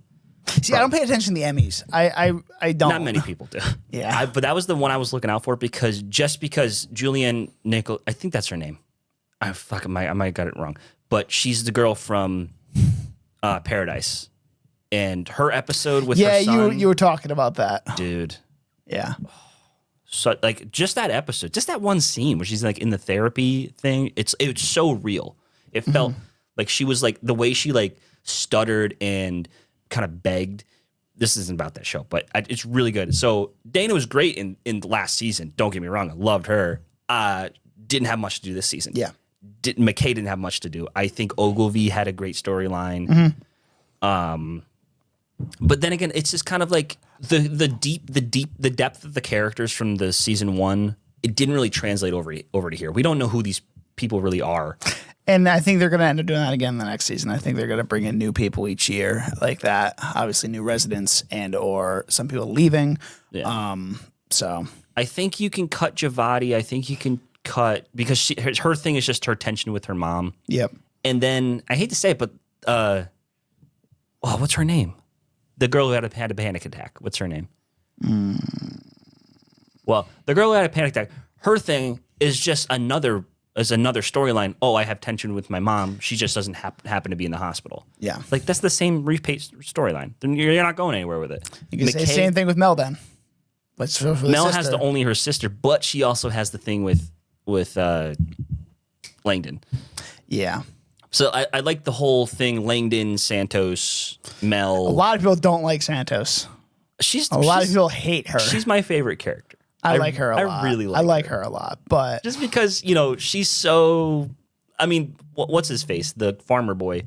See, I don't pay attention to the Emmys. I don't. Not many people do. Yeah. But that was the one I was looking out for because Julianne Nicholson, I think that's her name. I might got it wrong. But she's the girl from Paradise. And her episode with her son. you were talking about that. Dude. Yeah. So like just that episode, just that one scene where she's like in the therapy thing, it's so real. It felt like she was like the way she like stuttered and kind of begged. This isn't about that show, but it's really good. So Dana was great in the last season. Don't get me wrong, I loved her. Didn't have much to do this season. Yeah. McKay didn't have much to do. I think Ogilvy had a great storyline. But then again, it's just kind of like the depth of the characters from the season 1. It didn't really translate over to here. We don't know who these people really are. And I think they're going to end up doing that again the next season. I think they're going to bring in new people each year like that. Obviously, new residents and or some people leaving. Yeah. So I think you can cut Javati. I think you can cut because her thing is just her tension with her mom. Yep. And then I hate to say it, but what's her name? The girl who had a panic attack. What's her name? Well, the girl who had a panic attack. Her thing is just another storyline. Oh, I have tension with my mom. She just doesn't happen to be in the hospital. Yeah. Like that's the same repeat storyline. Then you're not going anywhere with it. You can say the same thing with Mel then. Mel has only her sister, but she also has the thing with Langdon. Yeah. So I like the whole thing. Langdon, Santos, Mel. A lot of people don't like Santos. A lot of people hate her. She's my favorite character. I like her a lot. I really like her a lot, but just because she's so. I mean, what's his face? The farmer boy.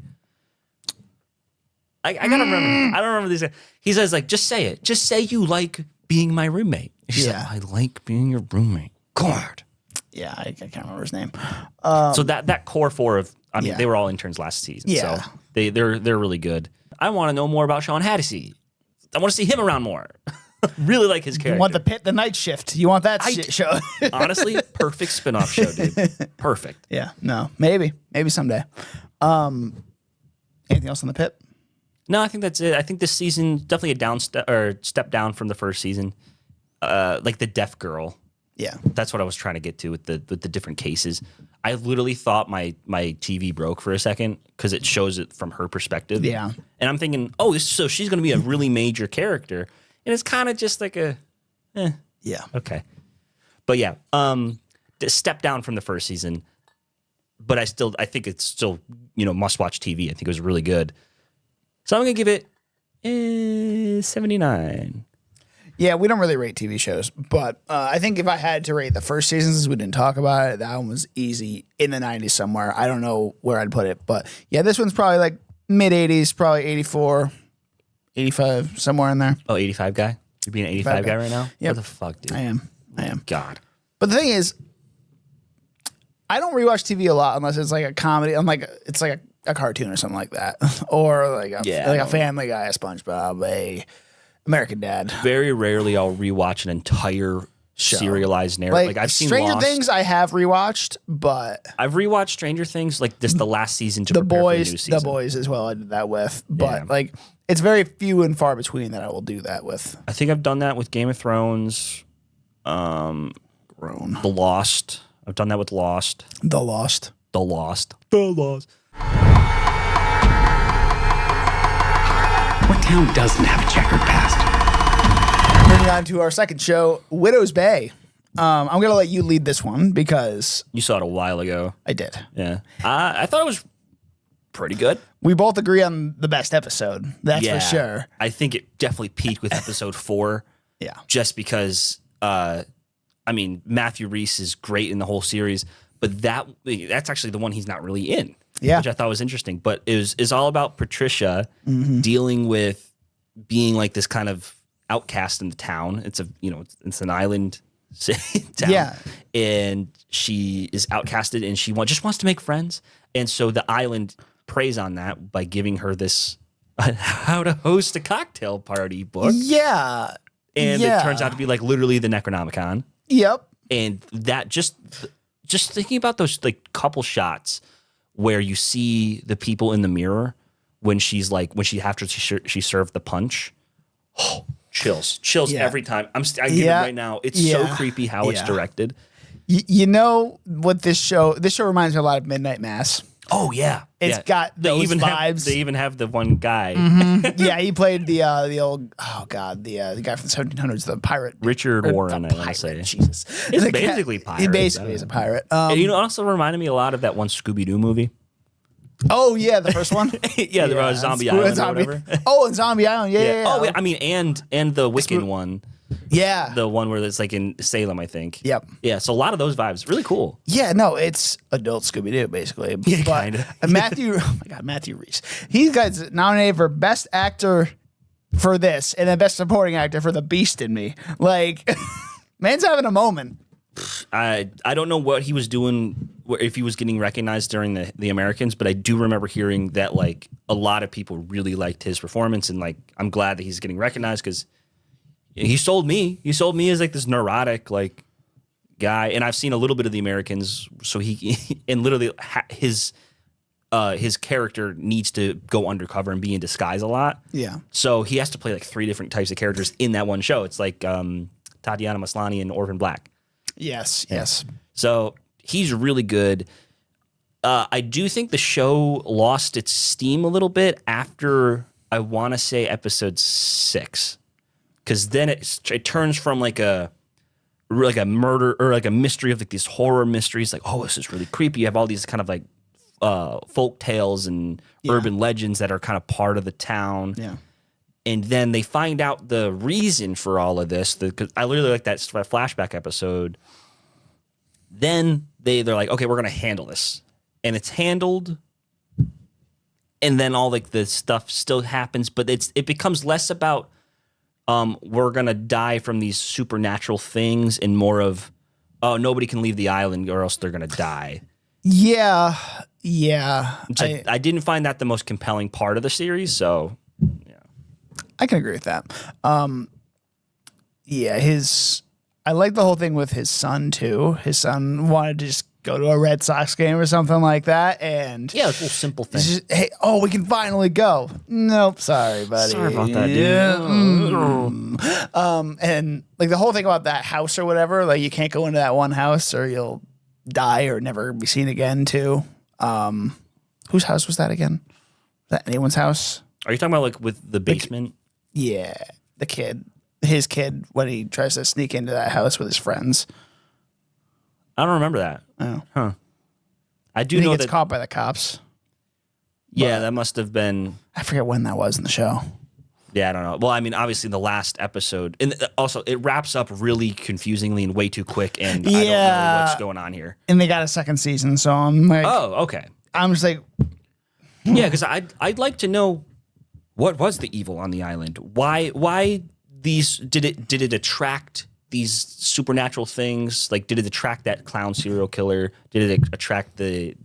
I gotta remember. I don't remember these guys. He says like, just say it. Just say you like being my roommate. She's like, I like being your roommate. God. Yeah, I can't remember his name. So that core 4 of. I mean, they were all interns last season. Yeah. So they're really good. I want to know more about Sean Hattie. I want to see him around more. Really like his character. You want the Pitt, the night shift. You want that show. Honestly, perfect spinoff show, dude. Perfect. Yeah, no, maybe someday. Anything else on the Pitt? No, I think that's it. I think this season definitely a step down from the first season. Like the deaf girl. Yeah, that's what I was trying to get to with the different cases. I literally thought my TV broke for a second because it shows it from her perspective. Yeah, and I'm thinking, so she's going to be a really major character, and it's kind of just like yeah, okay, but yeah, step down from the first season, but I think it's still must watch TV. I think it was really good, so I'm going to give it 79. Yeah, we don't really rate TV shows, but I think if I had to rate the first season, since we didn't talk about it, that one was easy in the 90s somewhere. I don't know where I'd put it, but yeah, this one's probably like mid-80s, probably 84, 85, somewhere in there. Oh, 85 guy? You're being an 85 guy right now? Yep. What the fuck, dude? I am. God. But the thing is, I don't rewatch TV a lot unless it's like a comedy. It's like a cartoon or something like that, or like a Family Guy, a SpongeBob, a American Dad. Very rarely I'll rewatch an entire serialized narrative. Like I've seen Stranger Lost. Things I have rewatched, but I've rewatched Stranger Things like this the last season to The prepare for the new Boys, season. The Boys as well. I did that with, but like it's very few and far between that I will do that with. I think I've done that with Game of Thrones, The Lost. I've done that with Lost. The Lost. What town doesn't have a checkered past? Moving on to our second show, Widow's Bay. I'm going to let you lead this one because You saw it a while ago. I did. Yeah. I thought it was pretty good. We both agree on the best episode. That's for sure. I think it definitely peaked with episode 4. Yeah. Just because, Matthew Rhys is great in the whole series, but that's actually the one he's not really in. Yeah. Which I thought was interesting. But it's all about Patricia dealing with being like this kind of outcast in the town. It's it's an island town. Yeah. And she is outcasted and she just wants to make friends. And so the island preys on that by giving her this how to host a cocktail party book. Yeah. And it turns out to be like literally the Necronomicon. Yep. And that just thinking about those like couple shots where you see the people in the mirror when after she served the punch. Oh, chills every time. I give it right now. It's so creepy how it's directed. You know what this show reminds me a lot of Midnight Mass. Oh yeah, it's got those vibes. They even have the one guy. Yeah, he played the old the guy from the 1700s, the pirate Richard Warren. I want to say Jesus, it's basically pirate. He basically is a pirate. And also reminded me a lot of that one Scooby Doo movie. Oh yeah, the first one. Yeah, the Zombie Island or whatever. Oh, and Zombie Island. Yeah. Oh, I mean, and the Wiccan one. Yeah. The one where it's like in Salem, I think. Yep. Yeah, so a lot of those vibes. Really cool. Yeah, no, it's adult Scooby-Doo, basically. Yeah, but kinda. Matthew Rhys. He got nominated for Best Actor for this, and then Best Supporting Actor for The Beast in Me. Like, man's having a moment. I don't know what he was doing, if he was getting recognized during the Americans, but I do remember hearing that like a lot of people really liked his performance, and like I'm glad that he's getting recognized because he sold me. He sold me as like this neurotic like guy, and I've seen a little bit of the Americans, so he and literally his character needs to go undercover and be in disguise a lot. Yeah. So he has to play like 3 different types of characters in that one show. It's like Tatiana Maslany and Orphan Black. Yes. So he's really good. I do think the show lost its steam a little bit after, I want to say, episode 6. Because then it turns from like a murder or like a mystery of like these horror mysteries. Like, oh, this is really creepy. You have all these kind of like folk tales and urban legends that are kind of part of the town. Yeah. And then they find out the reason for all of this. Because I literally like that flashback episode. Then they're like, okay, we're going to handle this. And it's handled. And then all like the stuff still happens. But it becomes less about we're going to die from these supernatural things and more of, oh, nobody can leave the island or else they're going to die. Yeah. I didn't find that the most compelling part of the series. So, yeah. I can agree with that. I like the whole thing with his son too. His son wanted to just go to a Red Sox game or something like that, and Yeah, it's a little simple thing. just, hey, we can finally go. Nope, sorry, buddy. Sorry about that, dude. Yeah. And like the whole thing about that house or whatever, like you can't go into that one house or you'll die or never be seen again too. Whose house was that again? Was that anyone's house? Are you talking about like with the basement? Yeah, his kid, when he tries to sneak into that house with his friends. I don't remember that. Oh. Huh. I do He know gets that. caught by the cops. Yeah, that must have been. I forget when that was in the show. Yeah, I don't know. Well, I mean, obviously the last episode, and also it wraps up really confusingly and way too quick, and I don't know what's going on here. And they got a second season, so I'm like, Oh, okay. I'm just like, Yeah, because I'd like to know what was the evil on the island. Why these did it attract these supernatural things? Like, did it attract that clown serial killer? Did it attract the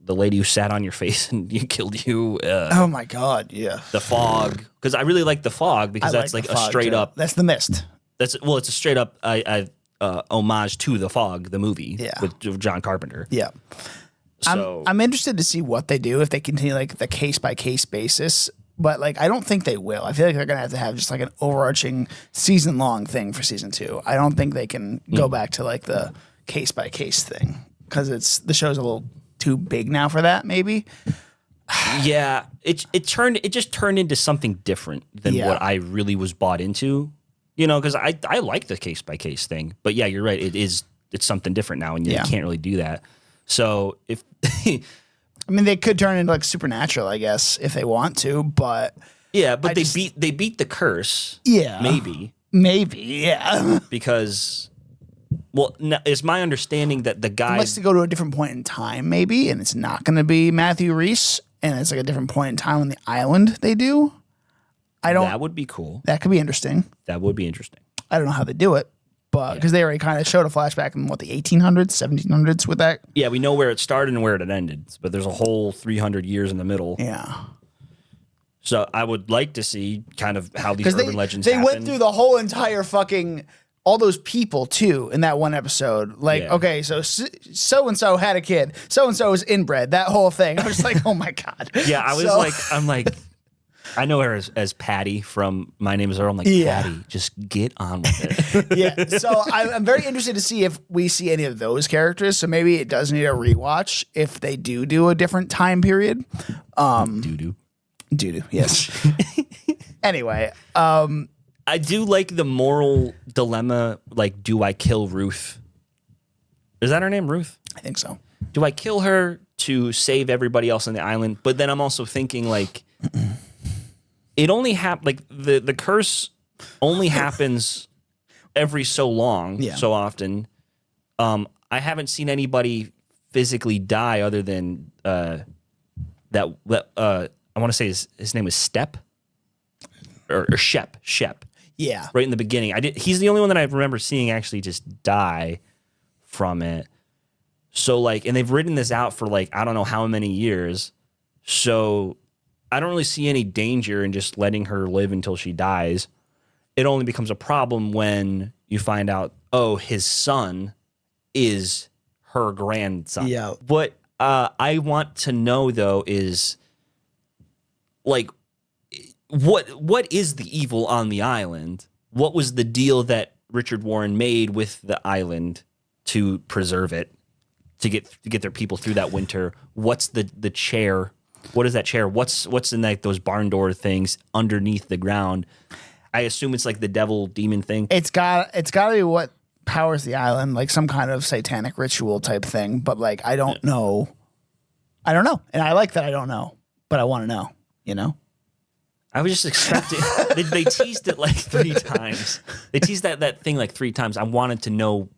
lady who sat on your face and killed you? oh my god, yeah. The fog, because I really like the fog because I that's like the a fog, straight too. up. That's the mist. It's a straight up homage to the fog, the movie with John Carpenter. Yeah. So I'm interested to see what they do if they continue like the case by case basis. But like I don't think they will. I feel like they're gonna have just like an overarching season long thing for season 2. I don't think they can go back to like the case by case thing because the show's a little too big now for that. Maybe. yeah, it just turned into something different than what I really was bought into. You know, because I like the case by case thing, but yeah, you're right. It's something different now, and you can't really do that. So if I mean, they could turn into like Supernatural, I guess, if they want to, but yeah, but they beat the curse. Yeah, maybe, yeah. Because, well, it's my understanding that the guy Unless they go to a different point in time, maybe, and it's not going to be Matthew Rhys, and it's like a different point in time on the island. They do. That would be cool. That could be interesting. That would be interesting. I don't know how they do it. But because they already kind of showed a flashback in what, the 1800s, 1700s with that. Yeah, we know where it started and where it ended, but there's a whole 300 years in the middle. Yeah. So I would like to see kind of how these urban legends They happen. went through the whole entire fucking, all those people too in that one episode. Like, okay, so so-and-so had a kid. So-and-so is inbred. That whole thing. I was like, oh my God. Yeah, I was I'm like, I know her as Patty from My Name is Earl. I'm like, Patty, just get on with it. Yeah. So I'm very interested to see if we see any of those characters. So maybe it does need a rewatch if they do a different time period. Doo-doo, yes. Anyway. I do like the moral dilemma, like, do I kill Ruth? Is that her name, Ruth? I think so. Do I kill her to save everybody else on the island. But then I'm also thinking like it only the curse only happens every so long, so often. I haven't seen anybody physically die other than I want to say his name was Step or Shep. Yeah. Right in the beginning. He's the only one that I remember seeing actually just die from it. So like, and they've written this out for like, I don't know how many years. So I don't really see any danger in just letting her live until she dies. It only becomes a problem when you find out, oh, his son is her grandson. Yeah. What I want to know though is like, what is the evil on the island? What was the deal that Richard Warren made with the island to preserve it, to get their people through that winter? What's the chair? What is that chair? What's in like those barn door things underneath the ground? I assume it's like the devil demon thing. It's got to be what powers the island, like some kind of satanic ritual type thing. But like, I don't know. I don't know, and I like that I don't know, but I want to know. You know. I was just expecting. they teased it like 3 times. They teased that thing like 3 times. I wanted to know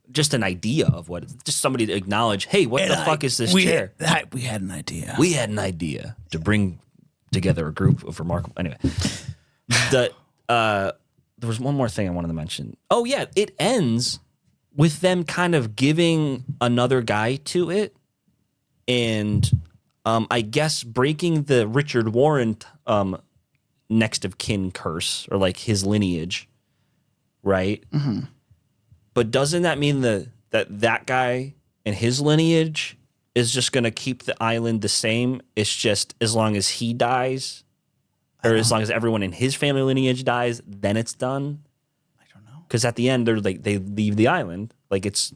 just an idea of what. Just somebody to acknowledge. Hey, what the fuck is this chair? We had an idea. We had an idea to bring together a group of remarkable. Anyway, there was one more thing I wanted to mention. Oh yeah, it ends with them kind of giving another guy to it, and I guess breaking the Richard Warren next of kin curse, or like his lineage, right? Mm-hmm. But doesn't that mean that guy and his lineage is just going to keep the island the same? It's just as long as he dies, or as long as everyone in his family lineage dies, then it's done? I don't know. Because at the end, they leave the island. Like it's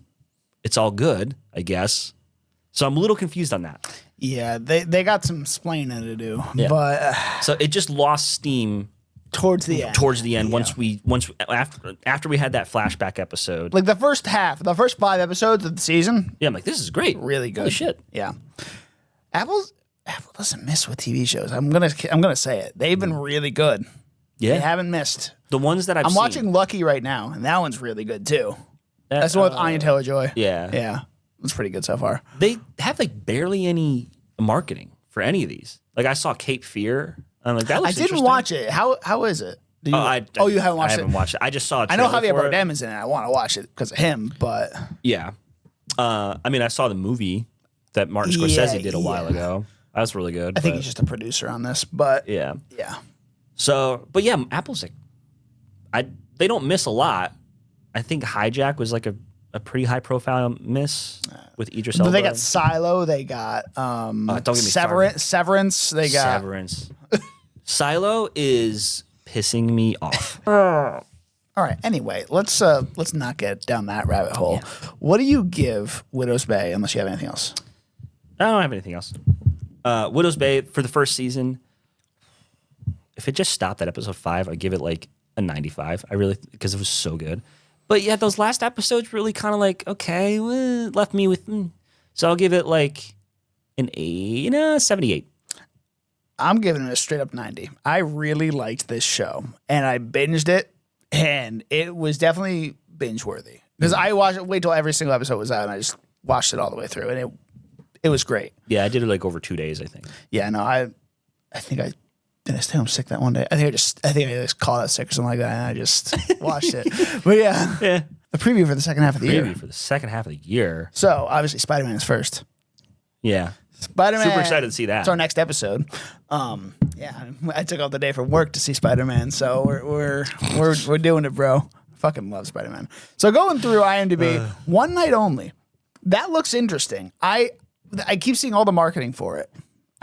all good, I guess. So I'm a little confused on that. Yeah, they got some explaining to do, but so it just lost steam towards the end. Yeah. After we had that flashback episode, like the first 5 episodes of the season. Yeah, I'm like, this is great, really good. Holy shit. Yeah, Apple doesn't miss with TV shows. I'm gonna say it. They've been really good. Yeah, they haven't missed. The ones that I'm watching Lucky right now, and that one's really good too. That's the one with Anya Taylor-Joy. Yeah. It's pretty good so far. They have like barely any marketing for any of these. Like I saw Cape Fear. I'm like, that looks I didn't watch it. How is it? You haven't watched it? I haven't watched it. I just saw a I know trailer Javier for it. Bardem is in it. I want to watch it because of him, but yeah. I mean, I saw the movie that Martin Scorsese did a while ago. That was really good. I think he's just a producer on this, but yeah. So, but yeah, Apple's like, they don't miss a lot. I think Hijack was like a pretty high profile miss with Idris Elba. But they got Silo. They got don't get me started. Severance. They got Severance. Silo is pissing me off. All right. Anyway, let's not get down that rabbit hole. Yeah. What do you give Widow's Bay? Unless you have anything else. I don't have anything else. Widow's Bay for the first season. If it just stopped at episode 5, I'd give it like a 95. Because it was so good. But yeah, those last episodes really kind of like, okay, left me with, so I'll give it like an 78. I'm giving it a straight up 90. I really liked this show, and I binged it, and it was definitely binge worthy because I wait till every single episode was out, and I just watched it all the way through, and it was great. Yeah, I did it like over 2 days, I think. Yeah, no, I think I. Did I stay home sick that one day? I think I just called out sick or something like that, and I just watched it. But yeah, the preview for the second half of the year. Preview for the second half of the year. So obviously, Spider-Man is first. Yeah, Spider-Man. Super excited to see that. It's our next episode. Yeah, I took off the day from work to see Spider-Man, so we're doing it, bro. Fucking love Spider-Man. So going through IMDb, one night only. That looks interesting. I keep seeing all the marketing for it.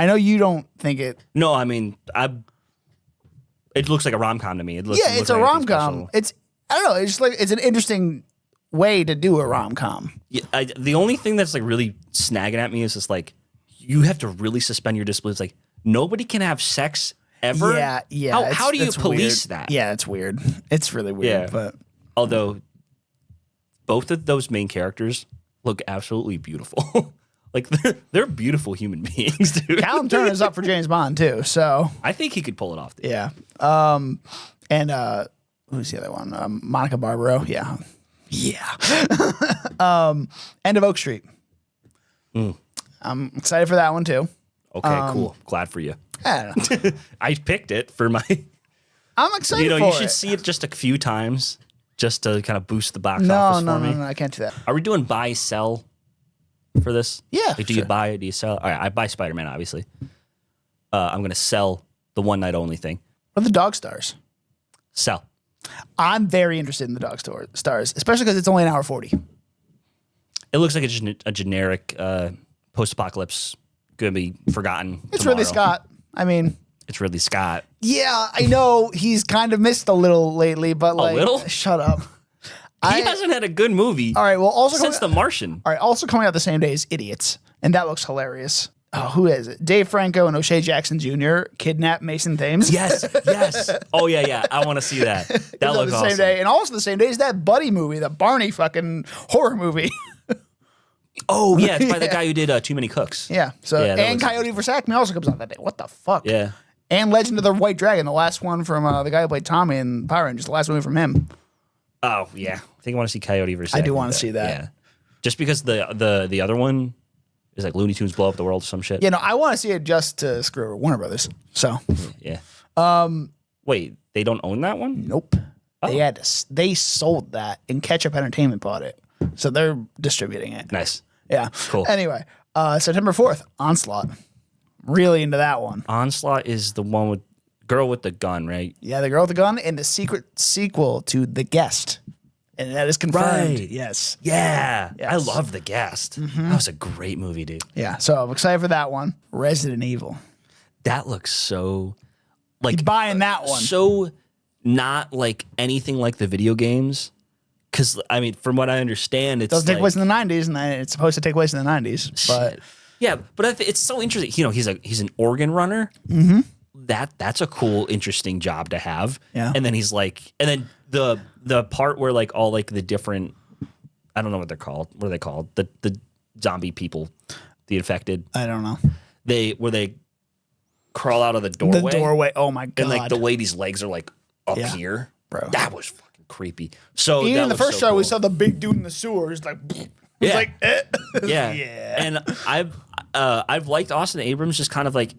I know you don't think it. No, I mean, it looks like a rom-com to me. It's a rom-com. I don't know. It's just like it's an interesting way to do a rom-com. Yeah, the only thing that's like really snagging at me is just like you have to really suspend your disbelief. Like nobody can have sex ever. Yeah. How do you police weird. that? Yeah, it's weird. It's really weird. Yeah. But although both of those main characters look absolutely beautiful. Like they're beautiful human beings, dude. Callum Turner's up for James Bond too, so I think he could pull it off. Dude. yeah. And who's the other one? Monica Barbaro. Yeah. End of Oak Street. I'm excited for that one too. Okay, cool. Glad for you. I don't know. I picked it for my. I'm excited. You should see it just a few times, just to kind of boost the box office for me. No, I can't do that. Are we doing buy sell for this? Yeah, Like, do you buy? Do you sell? All right, I buy Spider-Man. Obviously, I'm gonna sell the one night only thing. What are the dog stars? Sell. I'm very interested in the dog stars, especially because it's only an hour 40. It looks like a generic post-apocalypse, gonna be forgotten. It's tomorrow. Ridley Scott. I mean, It's Ridley Scott. yeah, I know he's kind of missed a little lately, but like, little? shut up. He hasn't had a good movie. All right, well, also since The Martian. All right, also coming out the same day is Idiots, and that looks hilarious. Oh, who is it? Dave Franco and O'Shea Jackson Jr. kidnap Mason Thames. Yes. Oh yeah. I want to see that. That It's on looks the awesome. same day, and also the same day is that Buddy movie, the Barney fucking horror movie. Oh yeah, it's by the guy who did Too Many Cooks. Yeah. So Yeah, that and looks- Coyote Versace also comes out that day. What the fuck? Yeah. And Legend of the White Dragon, the last one from the guy who played Tommy in Power Rangers, the last movie from him. Oh yeah. I think I want to see Coyote Versace. I do want to see that. Yeah. Just because the other one is like Looney Tunes blow up the world or some shit. You know, I want to see it just to screw over Warner Brothers. So, Yeah. Wait, they don't own that one? nope. They sold that, and Ketchup Entertainment bought it, so they're distributing it. Nice. Yeah. Cool. Anyway, September 4th, Onslaught. Really into that one. Onslaught is the one with girl with the gun, right? Yeah, the girl with the gun and the secret sequel to The Guest, and that is confirmed. Right. Yes. Yeah. Yes. I love The Guest. That was a great movie, dude. Yeah. So I'm excited for that one. Resident Evil. That looks so like Buying that one. so not like anything like the video games. Because I mean, from what I understand, it's Doesn't take like, place in the 90s, and it's supposed to take place in the 90s. But shit. Yeah, but it's so interesting. You know, he's an organ runner. Mm-hmm. That's a cool, interesting job to have. Yeah. And then he's like, and then the part where like all like the different, I don't know what they're called. What are they called? The zombie people, the infected. I don't know. They crawl out of the doorway. The doorway. Oh my god. And like the lady's legs are like up Yeah. here. Bro. That was fucking creepy. So Even that in the looks first so show, we cool. saw the big dude in the sewers, like, Yeah. like, Yeah. Yeah. And I've liked Austin Abrams just kind of like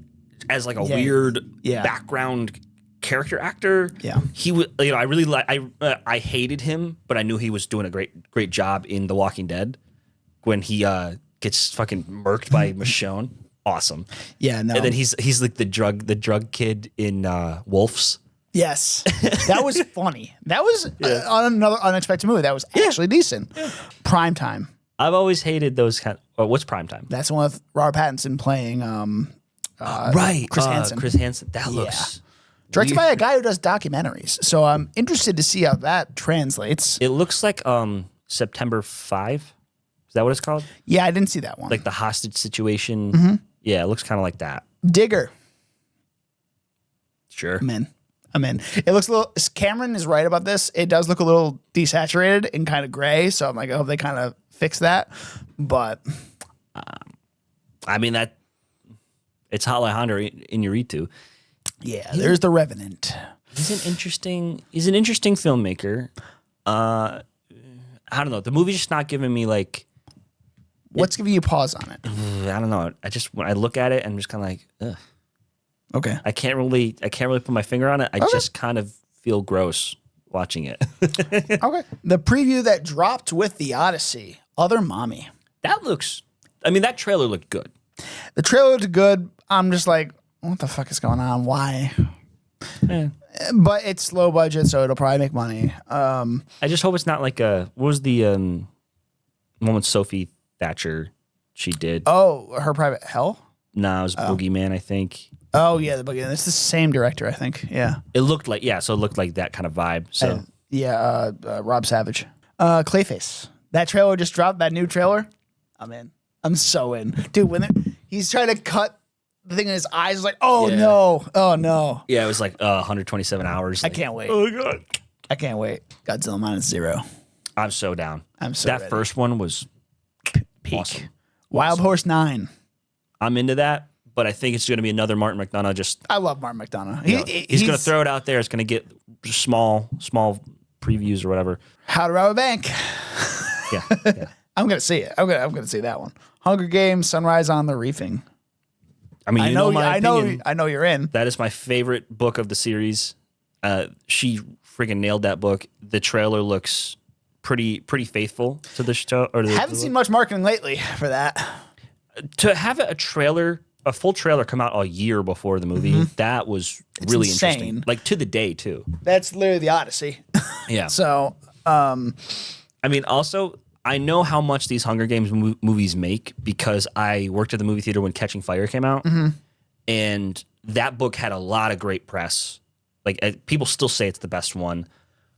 as like a Yeah. weird Yeah. background character actor. Yeah. He was, you know, I really like I hated him, but I knew he was doing a great job in The Walking Dead when he gets fucking murked by Michonne. Awesome. yeah, no. And then he's like the drug kid in Wolves. Yes. That was funny. That was on another unexpected movie. That was actually decent. Prime Time. I've always hated those kind. What's Primetime? That's the one with Robert Pattinson playing Chris Hansen. Chris Hansen. That looks. Directed by a guy who does documentaries. So I'm interested to see how that translates. It looks like September 5. Is that what it's called? Yeah, I didn't see that one. Like the hostage situation. Mm-hmm. Yeah, it looks kind of like that. Digger. Sure. I'm in. It looks a little. Cameron is right about this. It does look a little desaturated and kind of gray. So I'm like, I hope they kind of fix that. But I mean that. It's Alejandro Iñárritu. yeah, there's the Revenant. He's an interesting filmmaker. I don't know. The movie's just not giving me like. What's giving you pause on it? I don't know. I just when I look at it, I'm just kind of like, ugh. Okay. I can't really put my finger on it. I just kind of feel gross watching it. Okay. The preview that dropped with The Odyssey, Other Mommy. That looks. I mean, that trailer looked good. The trailer looked good. I'm just like, what the fuck is going on? Why? But it's low budget, so it'll probably make money. I just hope it's not like a. What was the one with Sophie Thatcher? She did. Oh, Her Private Hell? No, it was Boogeyman, I think. Oh, yeah, the Boogeyman. It's the same director, I think. Yeah. It looked like so it looked like that kind of vibe. So Yeah, Rob Savage. Clayface. That trailer just dropped, that new trailer. I'm in. I'm so in. Dude, when he's trying to cut the thing in his eyes, it's like, oh Yeah. no. Oh no. yeah, it was like 127 hours. I can't wait. Oh my god, I can't wait. Godzilla -0. I'm so down. I'm so that ready. first one was Peak. awesome. Wild Horse 9. I'm into that, but I think it's going to be another Martin McDonagh. I love Martin McDonagh. He's going to throw it out there. It's going to get small previews or whatever. How to Rob a Bank. Yeah. I'm going to see it. I'm going to see that one. Hunger Games, Sunrise on the Reefing. I mean, I know you're in. That is my favorite book of the series. She freaking nailed that book. The trailer looks pretty faithful to the show. Haven't seen much marketing lately for that. To have a full trailer come out a year before the movie, that was really insane. Interesting. Like to the day too. That's literally the Odyssey. Yeah. So, I mean, also, I know how much these Hunger Games movies make because I worked at the movie theater when Catching Fire came out, and that book had a lot of great press. Like people still say it's the best one.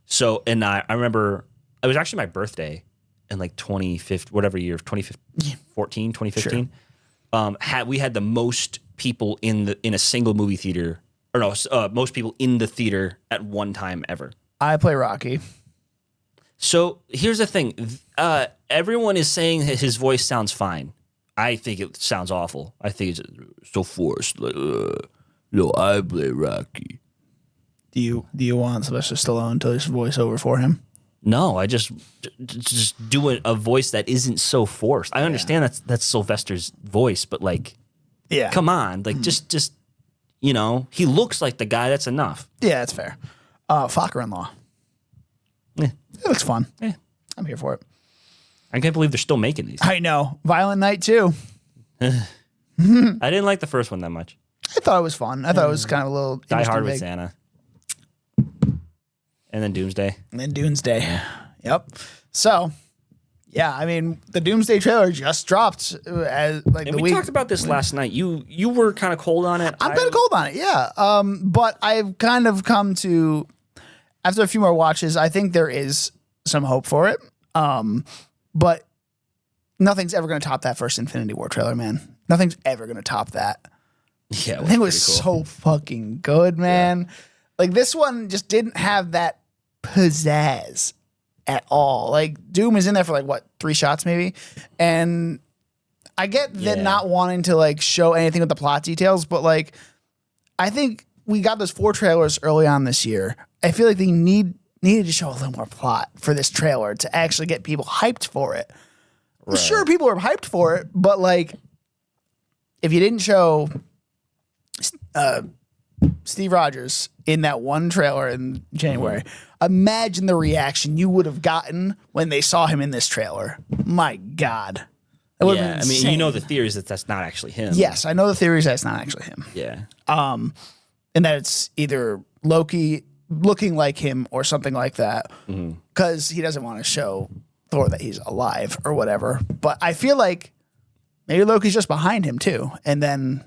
So, and I remember it was actually my birthday in like 2015, whatever year, 2014, 2015. Sure. We had the most people in a single movie theater, or no, most people in the theater at one time ever. I play Rocky. So here's the thing. Everyone is saying that his voice sounds fine. I think it sounds awful. I think it's so forced. Like, no, I play Rocky. Do you want Sylvester Stallone to just voice over for him? No, I just do a voice that isn't so forced. I understand that's Sylvester's voice, but like, come on, like just he looks like the guy. That's enough. Yeah, that's fair. Focker-in-Law. Yeah. It looks fun. Yeah. I'm here for it. I can't believe they're still making these. I know. Violent Night 2. I didn't like the first one that much. I thought it was fun. I thought it was kind of a little Die Hard with Santa. And then Doomsday. And then Doomsday. Yeah. Yep. So, yeah, I mean, the Doomsday trailer just dropped. We talked about this last night. You were kind of cold on it. I'm kind of cold on it, yeah. But I've kind of come to, after a few more watches, I think there is some hope for it. But nothing's ever going to top that first Infinity War trailer, man. Nothing's ever going to top that. Yeah, I think it was so fucking good, man. Yeah. Like, this one just didn't have that pizzazz at all. Like, Doom is in there for like, what, 3 shots maybe? And I get that not wanting to like show anything with the plot details, but like, I think we got those 4 trailers early on this year. I feel like they needed to show a little more plot for this trailer to actually get people hyped for it. Right. Sure, people are hyped for it, but like, if you didn't show Steve Rogers in that one trailer in January, imagine the reaction you would have gotten when they saw him in this trailer. My God. I mean, you know the theories that that's not actually him. Yes, I know the theories that it's not actually him. Yeah. And that it's either Loki looking like him or something like that, because he doesn't want to show Thor that he's alive or whatever. But I feel like maybe Loki's just behind him too, and then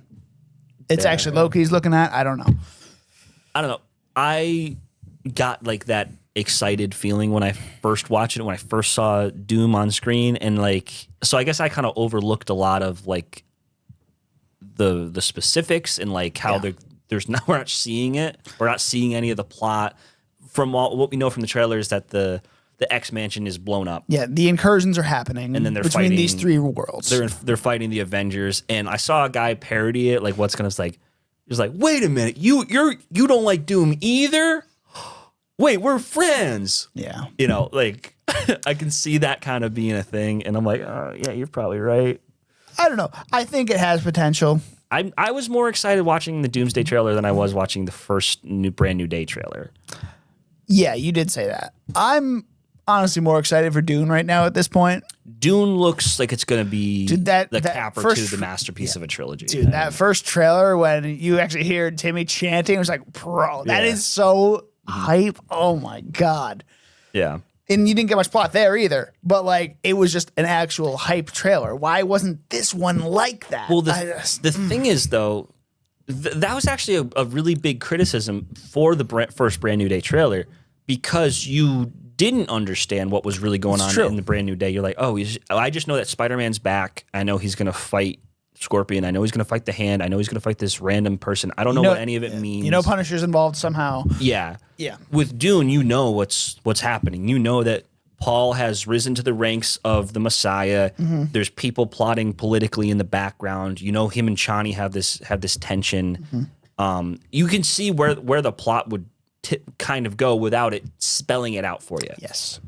it's actually Loki he's looking at. I don't know. I got like that excited feeling when I first watched it, when I first saw Doom on screen, and like, so I guess I kind of overlooked a lot of like the specifics and like how we're not seeing it. We're not seeing any of the plot. From what we know from the trailers, that the X Mansion is blown up. Yeah, the incursions are happening, and then they're between fighting these 3 worlds. They're fighting the Avengers, and I saw a guy parody it. Like, he was like, "Wait a minute, you don't like Doom either? Wait, we're friends." Yeah, like I can see that kind of being a thing, and I'm like, yeah, you're probably right. I don't know. I think it has potential. I was more excited watching the Doomsday trailer than I was watching the first Brand New Day trailer. Yeah, you did say that. I'm honestly more excited for Dune right now at this point. Dune looks like it's going to be the capper to the masterpiece of a trilogy. Dude, that first trailer when you actually hear Timmy chanting, it was like, bro, that is so hype. Oh my God. Yeah. And you didn't get much plot there either, but like, it was just an actual hype trailer. Why wasn't this one like that? Well, the thing is, though, that was actually a really big criticism for the first Brand New Day trailer, because you didn't understand what was really going on in the Brand New Day. You're like, I just know that Spider-Man's back. I know he's going to fight Scorpion. I know he's going to fight the Hand. I know he's going to fight this random person. I don't know what any of it means. Punisher's involved somehow. Yeah. Yeah. With Dune, you know what's happening. You know that Paul has risen to the ranks of the Messiah. There's people plotting politically in the background. You know, him and Chani have this tension. You can see where the plot would kind of go without it spelling it out for you. Yes.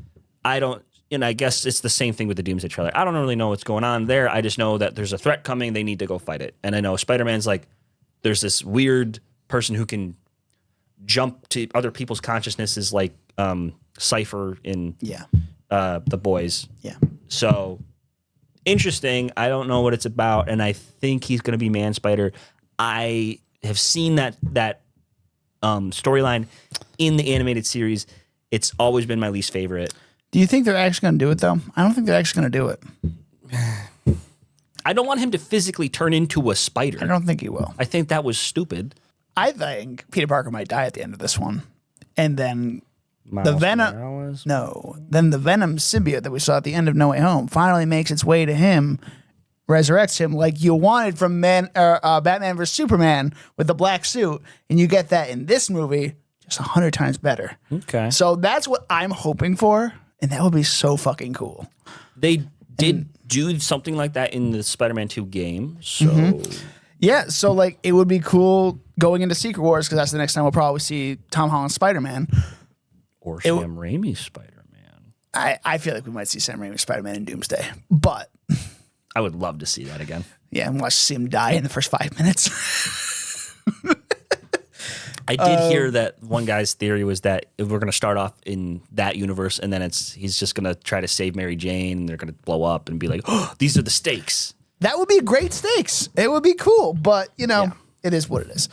And I guess it's the same thing with the Doomsday trailer. I don't really know what's going on there. I just know that there's a threat coming. They need to go fight it. And I know Spider-Man's like, there's this weird person who can jump to other people's consciousnesses, like Cypher in The Boys. Yeah. So interesting. I don't know what it's about, and I think he's going to be Man-Spider. I have seen that storyline in the animated series. It's always been my least favorite. Do you think they're actually going to do it, though? I don't think they're actually going to do it. I don't want him to physically turn into a spider. I don't think he will. I think that was stupid. I think Peter Parker might die at the end of this one. And then Miles the Venom symbiote that we saw at the end of No Way Home finally makes its way to him, resurrects him like you wanted from Batman vs. Superman with the black suit, and you get that in this movie just 100 times better. Okay. So that's what I'm hoping for, and that would be so fucking cool. They did do something like that in the Spider-Man 2 game, so... Yeah, so like it would be cool going into Secret Wars, because that's the next time we'll probably see Tom Holland's Spider-Man. Or Sam Raimi's Spider-Man. I feel like we might see Sam Raimi's Spider-Man in Doomsday, but... I would love to see that again. Yeah, and see him die in the first 5 minutes. I did hear that one guy's theory was that if we're going to start off in that universe, and then he's just going to try to save Mary Jane, and they're going to blow up and be like, oh, these are the stakes. That would be great stakes. It would be cool, but, it is what it is.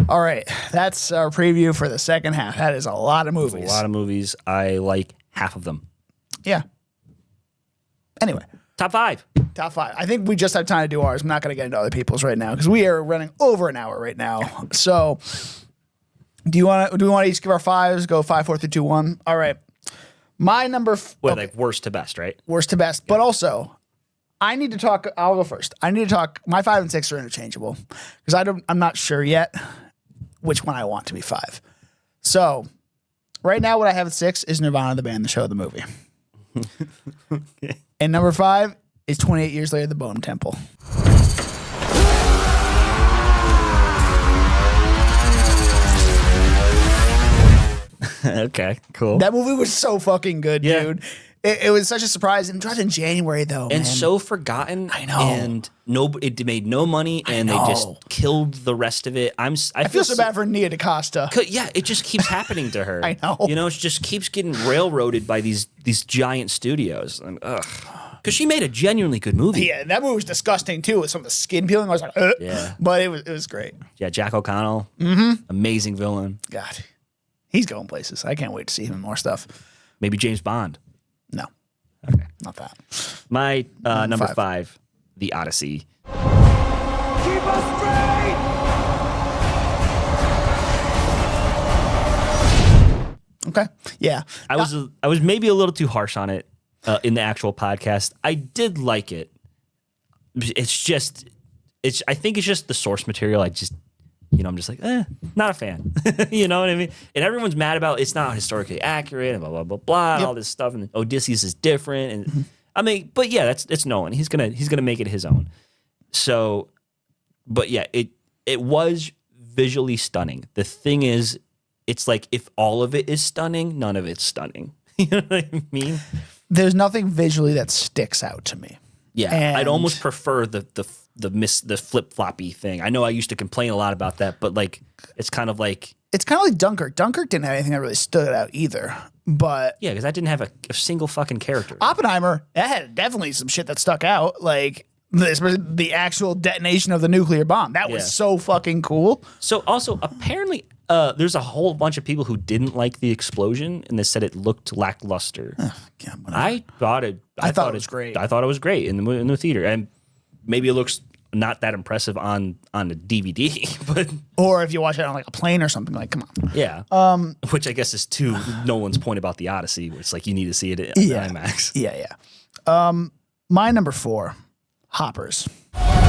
All right, that's our preview for the second half. That is a lot of movies. A lot of movies. I like half of them. Yeah. Anyway. Top 5. Top 5. I think we just have time to do ours. I'm not going to get into other people's right now because we are running over an hour right now. So, do we want to each give our 5s? Go 5, 4, 3, 2, 1. All right. My number. Like worst to best, right? Worst to best, but also, I need to talk. I'll go first. I need to talk. My 5 and 6 are interchangeable because I'm not sure yet which one I want to be 5. So, right now, what I have at 6 is Nirvana, the band, the show, the movie. Okay. And number 5 is 28 Years Later, The Bone Temple. Okay, cool. That movie was so fucking good, dude. It was such a surprise. It dropped in January, though, and so forgotten. I know. And it made no money, and they just killed the rest of it. I feel so bad for Nia DaCosta. Yeah, it just keeps happening to her. I know. It just keeps getting railroaded by these giant studios. And because she made a genuinely good movie. Yeah, that movie was disgusting too, with some of the skin peeling. I was like, yeah, but it was great. Yeah, Jack O'Connell, amazing villain. God, he's going places. I can't wait to see him in more stuff. Maybe James Bond. No. Okay. Not that. My number 5, The Odyssey. Keep us straight! Okay. Yeah. I was maybe a little too harsh on it in the actual podcast. I did like it. I think it's just the source material. I'm just like, not a fan. You know what I mean? And everyone's mad about it's not historically accurate and blah, blah, blah, blah, and all this stuff. And Odysseus is different. And I mean, but yeah, it's Nolan. He's gonna make it his own. So, but yeah, it was visually stunning. The thing is, it's like if all of it is stunning, none of it's stunning. You know what I mean? There's nothing visually that sticks out to me. Yeah, and I'd almost prefer the flip floppy thing. I know I used to complain a lot about that, but like it's kind of like Dunkirk. Dunkirk didn't have anything that really stood out either. But yeah, because that didn't have a single fucking character. Oppenheimer, that had definitely some shit that stuck out, like the actual detonation of the nuclear bomb. That was so fucking cool. So also apparently, there's a whole bunch of people who didn't like the explosion and they said it looked lackluster. I thought it was great. I thought it was great in the theater, and maybe it looks not that impressive on the DVD, but or if you watch it on like a plane or something, like come on. Yeah. Which I guess is to Nolan's point about the Odyssey, where it's like you need to see it in IMAX. Yeah. My number 4, Hoppers.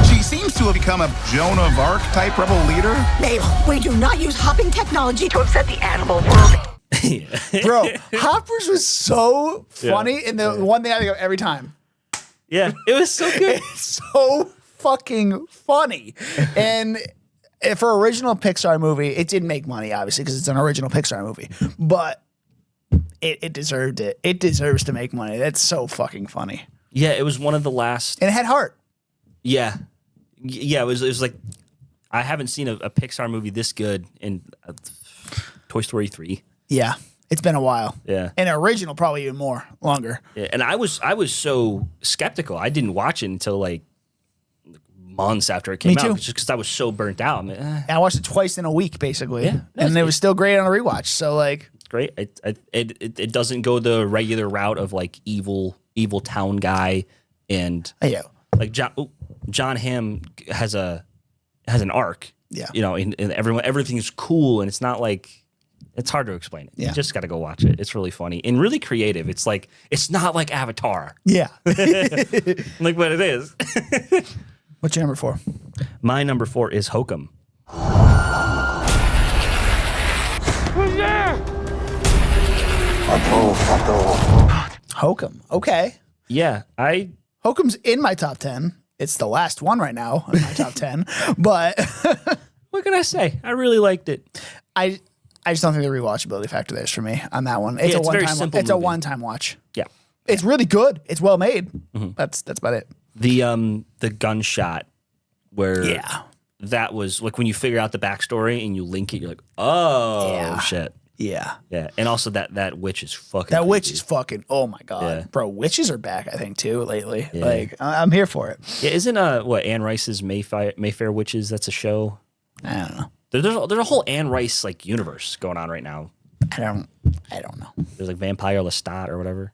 She seems to have become a Joan of Arc type rebel leader. Mabel, we do not use hopping technology to upset the animal world. Bro, Hoppers was so funny, and the one thing I think of every time. Yeah, it was so good. It's so fucking funny. And for an original Pixar movie, it didn't make money, obviously, because it's an original Pixar movie. But it deserved it. It deserves to make money. That's so fucking funny. Yeah, it was one of the last. And it had heart. Yeah. Yeah, it was like, I haven't seen a Pixar movie this good in Toy Story 3. Yeah. It's been a while. Yeah. And original probably even longer. Yeah, and I was so skeptical. I didn't watch it until like months after it came out, just because I was so burnt out. I'm like, And I watched it twice in a week, basically. Yeah. And it was still great on a rewatch. So like, great. It doesn't go the regular route of like evil town guy, and like John Hamm has an arc. Yeah. You know, and everything's cool, and it's not like. It's hard to explain it. Yeah. You just got to go watch it. It's really funny and really creative. It's like, it's not like Avatar. Yeah. Like what it is. What's your number 4? My number 4 is Hokum. Who's there? Hokum. Okay. Yeah, Hokum's in my top 10. It's the last one right now in my top 10. But what can I say? I really liked it. I just don't think the rewatchability factor there is for me on that one. It's Yeah, a it's a very one-time. simple It's a movie. one-time watch. Yeah. It's really good. It's well made. That's about it. The gunshot where Yeah. that was like when you figure out the backstory and you link it, you're like, oh Yeah. shit. Yeah. Yeah. And also that witch is fucking That witch creepy. is fucking. Oh my god, Yeah. bro! Witches are back. I think too lately. Yeah. Like I'm here for it. Yeah, isn't what Anne Rice's Mayfair Witches? That's a show. I don't know. There's a whole Anne Rice like universe going on right now. I don't know. There's like Vampire Lestat or whatever.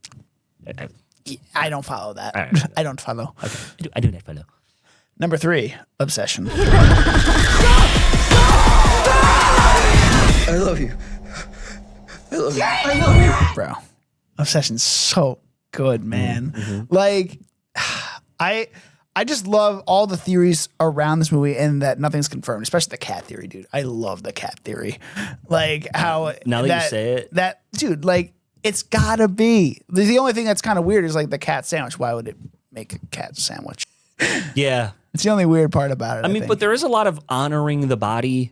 I don't follow that. All right. I don't follow. Okay. I do not follow. Number 3, Obsession. I love you. I love you. I love you. Bro, Obsession's so good, man. Like, I just love all the theories around this movie and that nothing's confirmed, especially the cat theory, dude. I love the cat theory. Like how Now that you say it. that dude, like it's gotta be. The only thing that's kind of weird is like the cat sandwich. Why would it make a cat sandwich? Yeah. It's the only weird part about it. I mean, think. but there is a lot of honoring the body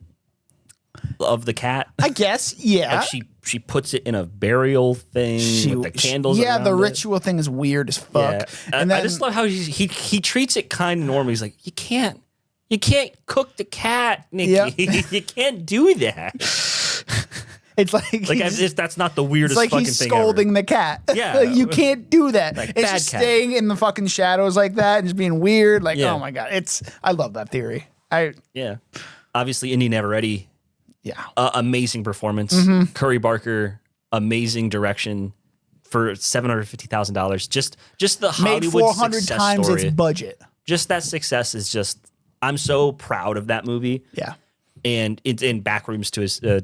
of the cat. I guess, yeah. Like she puts it in a burial thing with the candles. Yeah, the around it. ritual thing is weird as fuck. Yeah. And then, I just love how he treats it kind of normal. He's like, you can't cook the cat, Nikki. Yep. You can't do that. it's like As if that's not the weirdest it's like fucking he's thing scolding the cat. Yeah. Like, you can't do that. Like, it's bad just cat. staying in the fucking shadows like that and just being weird. Like, Yeah. oh my god, I love that theory. Yeah. Obviously, Indy Neverready, Yeah. amazing performance. Curry Barker, amazing direction for $750,000. Just the Made Hollywood 400 success times story. its budget. Just that success is just. I'm so proud of that movie. Yeah. And it's in backrooms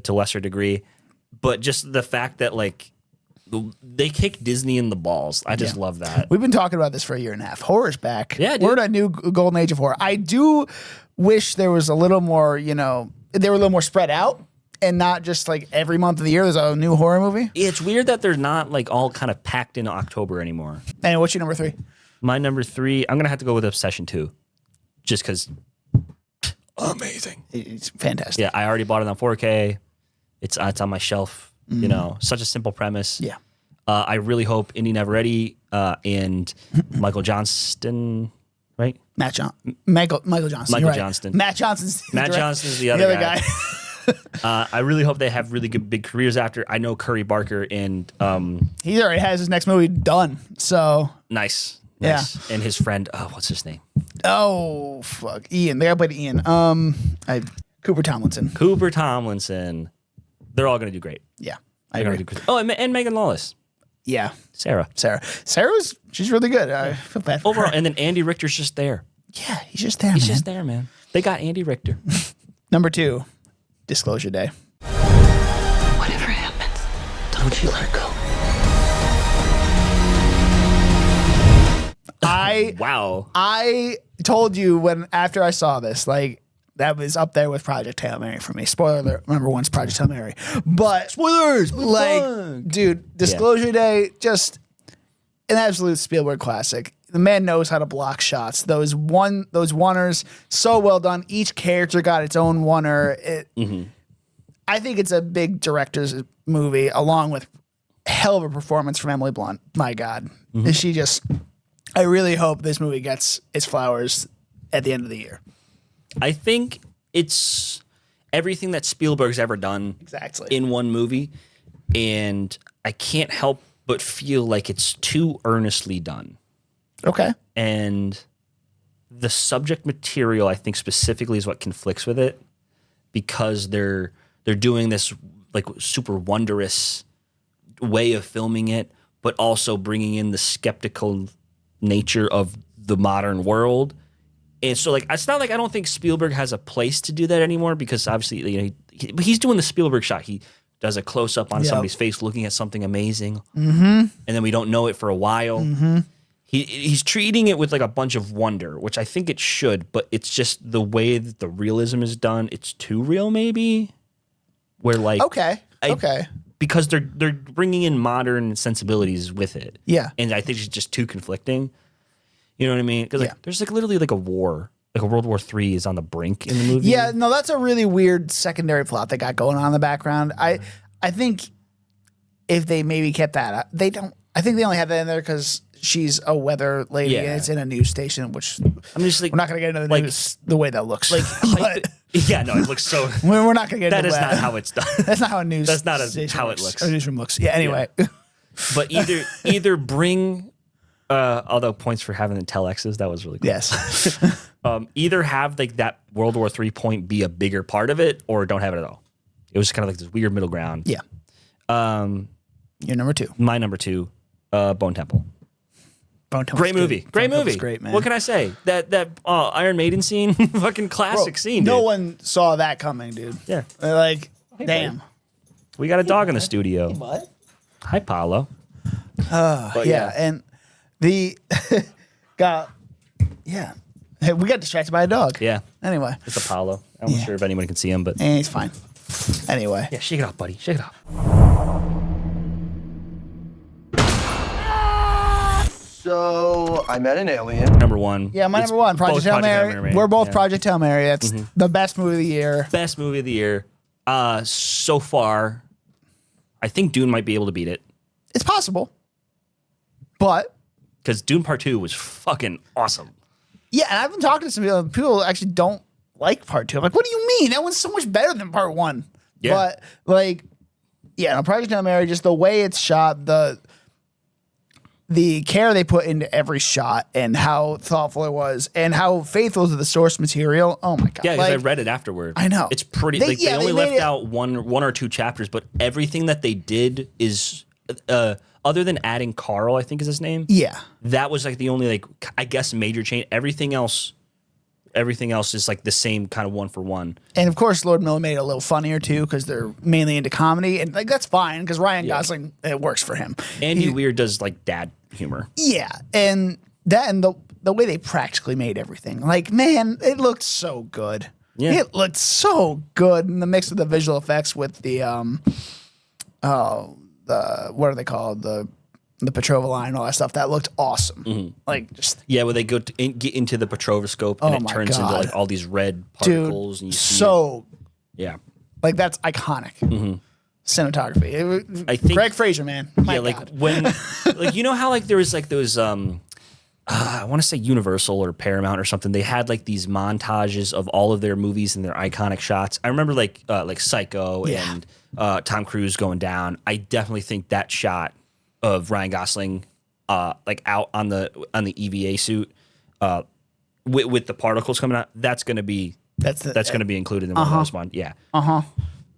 to lesser degree, but just the fact that like they kick Disney in the balls. I just love that. We've been talking about this for a year and a half. Horror's back. Yeah, dude. We're in a new golden age of horror. I do wish there was a little more, they were a little more spread out and not just like every month of the year there's a new horror movie. It's weird that they're not like all kind of packed in October anymore. Anyway, what's your number 3? My number 3, I'm gonna have to go with Obsession 2, just because. Amazing. It's fantastic. Yeah, I already bought it on 4K. It's on my shelf. Such a simple premise. Yeah. I really hope Indy Neverready and Michael Johnston, right? Michael Johnston. Michael you're right. Johnston. Matt Johnston's Matt Johnston's the other guy. I really hope they have really good big careers after. I know Curry Barker and He already has his next movie done. So nice. Yeah. And his friend, what's his name? oh fuck, Ian. They played Ian. Cooper Tomlinson. Cooper Tomlinson. They're all gonna do great. Yeah, I They're gonna agree. do great. Oh, and Megan Lawless, Yeah, Sarah. She's really good. I feel bad for Overall, her. and then Andy Richter's just there. Yeah, he's just there. He's man. just there, man. They got Andy Richter. Number 2, Disclosure Day. Whatever happens, Don't you let go. I Wow. I told you after I saw this, like that was up there with Project Hail Mary for me. Spoiler alert, number one's Project Hail Mary. But spoilers, like, dude, Disclosure Day, just an absolute Spielberg classic. The man knows how to block shots. Those oneers, so well done. Each character got its own oneer. I think it's a big director's movie, along with hell of a performance from Emily Blunt. My God, she just. I really hope this movie gets its flowers at the end of the year. I think it's everything that Spielberg's ever done in one movie, and I can't help but feel like it's too earnestly done. Okay. And the subject material, I think specifically, is what conflicts with it, because they're doing this like super wondrous way of filming it, but also bringing in the skeptical nature of the modern world. And so, like, it's not like I don't think Spielberg has a place to do that anymore, because obviously, you know, he's doing the Spielberg shot. He does a close up on somebody's face looking at something amazing, and then we don't know it for a while. He's treating it with like a bunch of wonder, which I think it should, but it's just the way that the realism is done. It's too real, maybe. Where like because they're bringing in modern sensibilities with it. Yeah, and I think it's just too conflicting. You know what I mean? Because like, there's like literally like a war, like a World War III is on the brink in the movie. Yeah, no, that's a really weird secondary plot they got going on in the background. I think if they maybe kept that, they don't. I think they only had that in there because she's a weather lady and it's in a news station. Which I'm just like, we're not gonna get into the news the way that looks. Like, but, yeah, no, it looks so. We're not gonna get into that. That is not how it's done. That's not how a news. That's not how it looks. Or newsroom looks. Yeah. Anyway, but either bring. Although points for having the telexes, that was really cool. Yes. Either have like that World War III point be a bigger part of it, or don't have it at all. It was kind of like this weird middle ground. Yeah. Your number two. My number two, Bone Temple. Bone Temple. Great movie. Great movie. Great, man. What can I say? That Iron Maiden scene, fucking classic scene. No dude. one saw that coming, dude. Yeah. They're like, hey, damn. Buddy. We got a dog in the studio. Hey, bud. Hi, Paolo. And the got Hey, we got distracted by a dog. Yeah. Anyway, it's Apollo. I'm not sure if anyone can see him, but he's fine. Anyway, yeah, shake it off, buddy. Shake it off. So I met an alien. Number one. Yeah, my number one, Project Hail Mary. We're both Project Hail Mary. That's the best movie of the year. Best movie of the year. So far, I think Dune might be able to beat it. It's possible, but because Dune Part 2 was fucking awesome. Yeah, and I've been talking to some people who actually don't like Part 2. I'm like, what do you mean? That one's so much better than Part 1. Yeah. But, like, no, Project Hail Mary, just the way it's shot, the care they put into every shot and how thoughtful it was and how faithful to the source material. Oh, my God. Yeah, because I read it afterward. I know. It's pretty, they only left out one or two chapters, but everything that they did is... other than adding Carl, I think is his name. Yeah. That was like the only, like, I guess, major change. Everything else is like the same kind of one for one. And of course, Lord Miller made it a little funnier too, because they're mainly into comedy. And like that's fine, because Ryan Gosling, it works for him. Andy Weir does like dad humor. Yeah. And the way they practically made everything. Like, man, it looked so good. Yeah. It looked so good. And the mix of the visual effects with the what are they called? The Petrova line, all that stuff. That looked awesome. Like just where they get into the Petrovoscope and it turns into like all these red particles. Dude, and you see like that's iconic cinematography. I think Greg Fraser, man. My like God. when like you know how like there was like those I want to say Universal or Paramount or something. They had like these montages of all of their movies and their iconic shots. I remember like Psycho and Tom Cruise going down. I definitely think that shot of Ryan Gosling like out on the EVA suit with the particles coming out, that's going to be included in one of those ones. Yeah.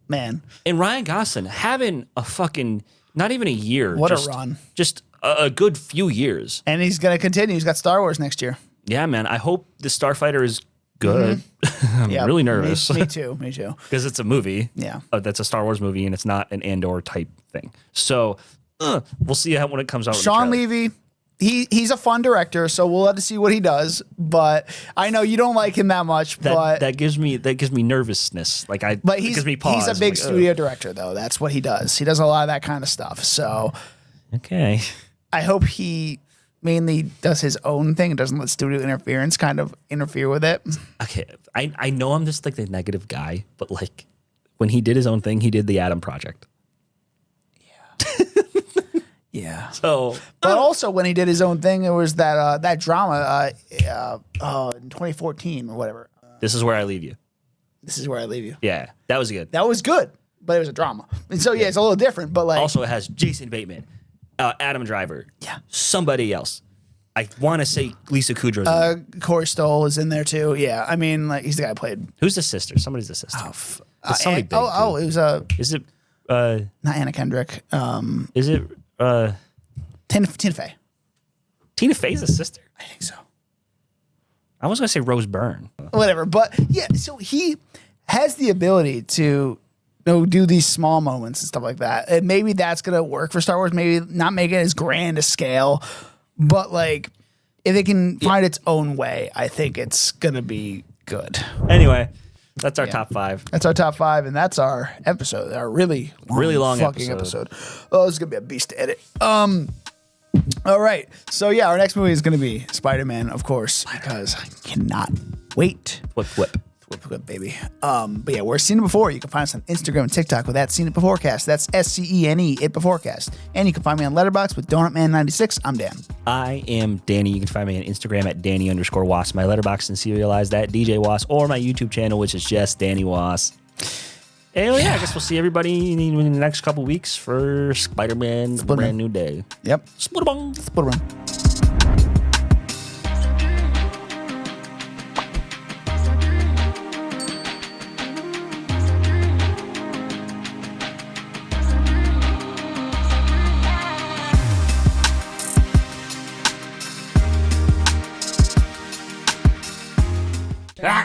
Man. And Ryan Gosling having a fucking not even a year. What a run. Just a good few years. And he's going to continue. He's got Star Wars next year. Yeah, man. I hope the Starfighter is good. I'm really nervous. Me too. Because it's a movie. Yeah. That's a Star Wars movie, and it's not an Andor type thing. So we'll see when it comes out. Sean Levy, he's a fun director, so we'll have to see what he does. But I know you don't like him that much. But that gives me nervousness. Like it gives me pause. He's a big studio director, though. That's what he does. He does a lot of that kind of stuff. So okay, I hope he mainly does his own thing and doesn't let studio interference kind of interfere with it. Okay, I know I'm just like the negative guy, but like when he did his own thing, he did the Adam Project. Yeah. So, but also when he did his own thing, it was that drama in 2014 or whatever. This Is Where I Leave You. This Is Where I Leave You. Yeah, that was good. That was good, but it was a drama. And so it's a little different. But like also it has Jason Bateman, Adam Driver. Yeah. Somebody else. I want to say Lisa Kudrow's in there. Corey Stoll is in there too. Yeah. I mean, like he's the guy who played. Who's the sister? Somebody's the sister. It's somebody big. It was Is it? not Anna Kendrick. Is it? Tina Fey. Tina Fey's a sister. I think so. I was gonna say Rose Byrne. Whatever, but yeah. So he has the ability to do these small moments and stuff like that. And maybe that's gonna work for Star Wars. Maybe not make it as grand a scale, but like if it can find its own way, I think it's gonna be good. Anyway. That's our top 5. That's our top 5, and that's our episode. Our really long fucking episode. Oh, this is gonna be a beast to edit. All right. So yeah, our next movie is gonna be Spider-Man, of course, because I cannot wait. Whip, baby. But yeah, we're Seen It Before. You can find us on Instagram and TikTok with that Seen It Beforecast. That's SCENE It Beforecast. And you can find me on Letterboxd with DonutMan96. I'm Dan. I am Danny. You can find me on Instagram at Danny_Was, my Letterboxd and serialize that DJ Was, or my YouTube channel, which is just Danny Was. And yeah, I guess we'll see everybody in the next couple weeks for Spider-Man Brand New Day. Yep. Split-a-bong.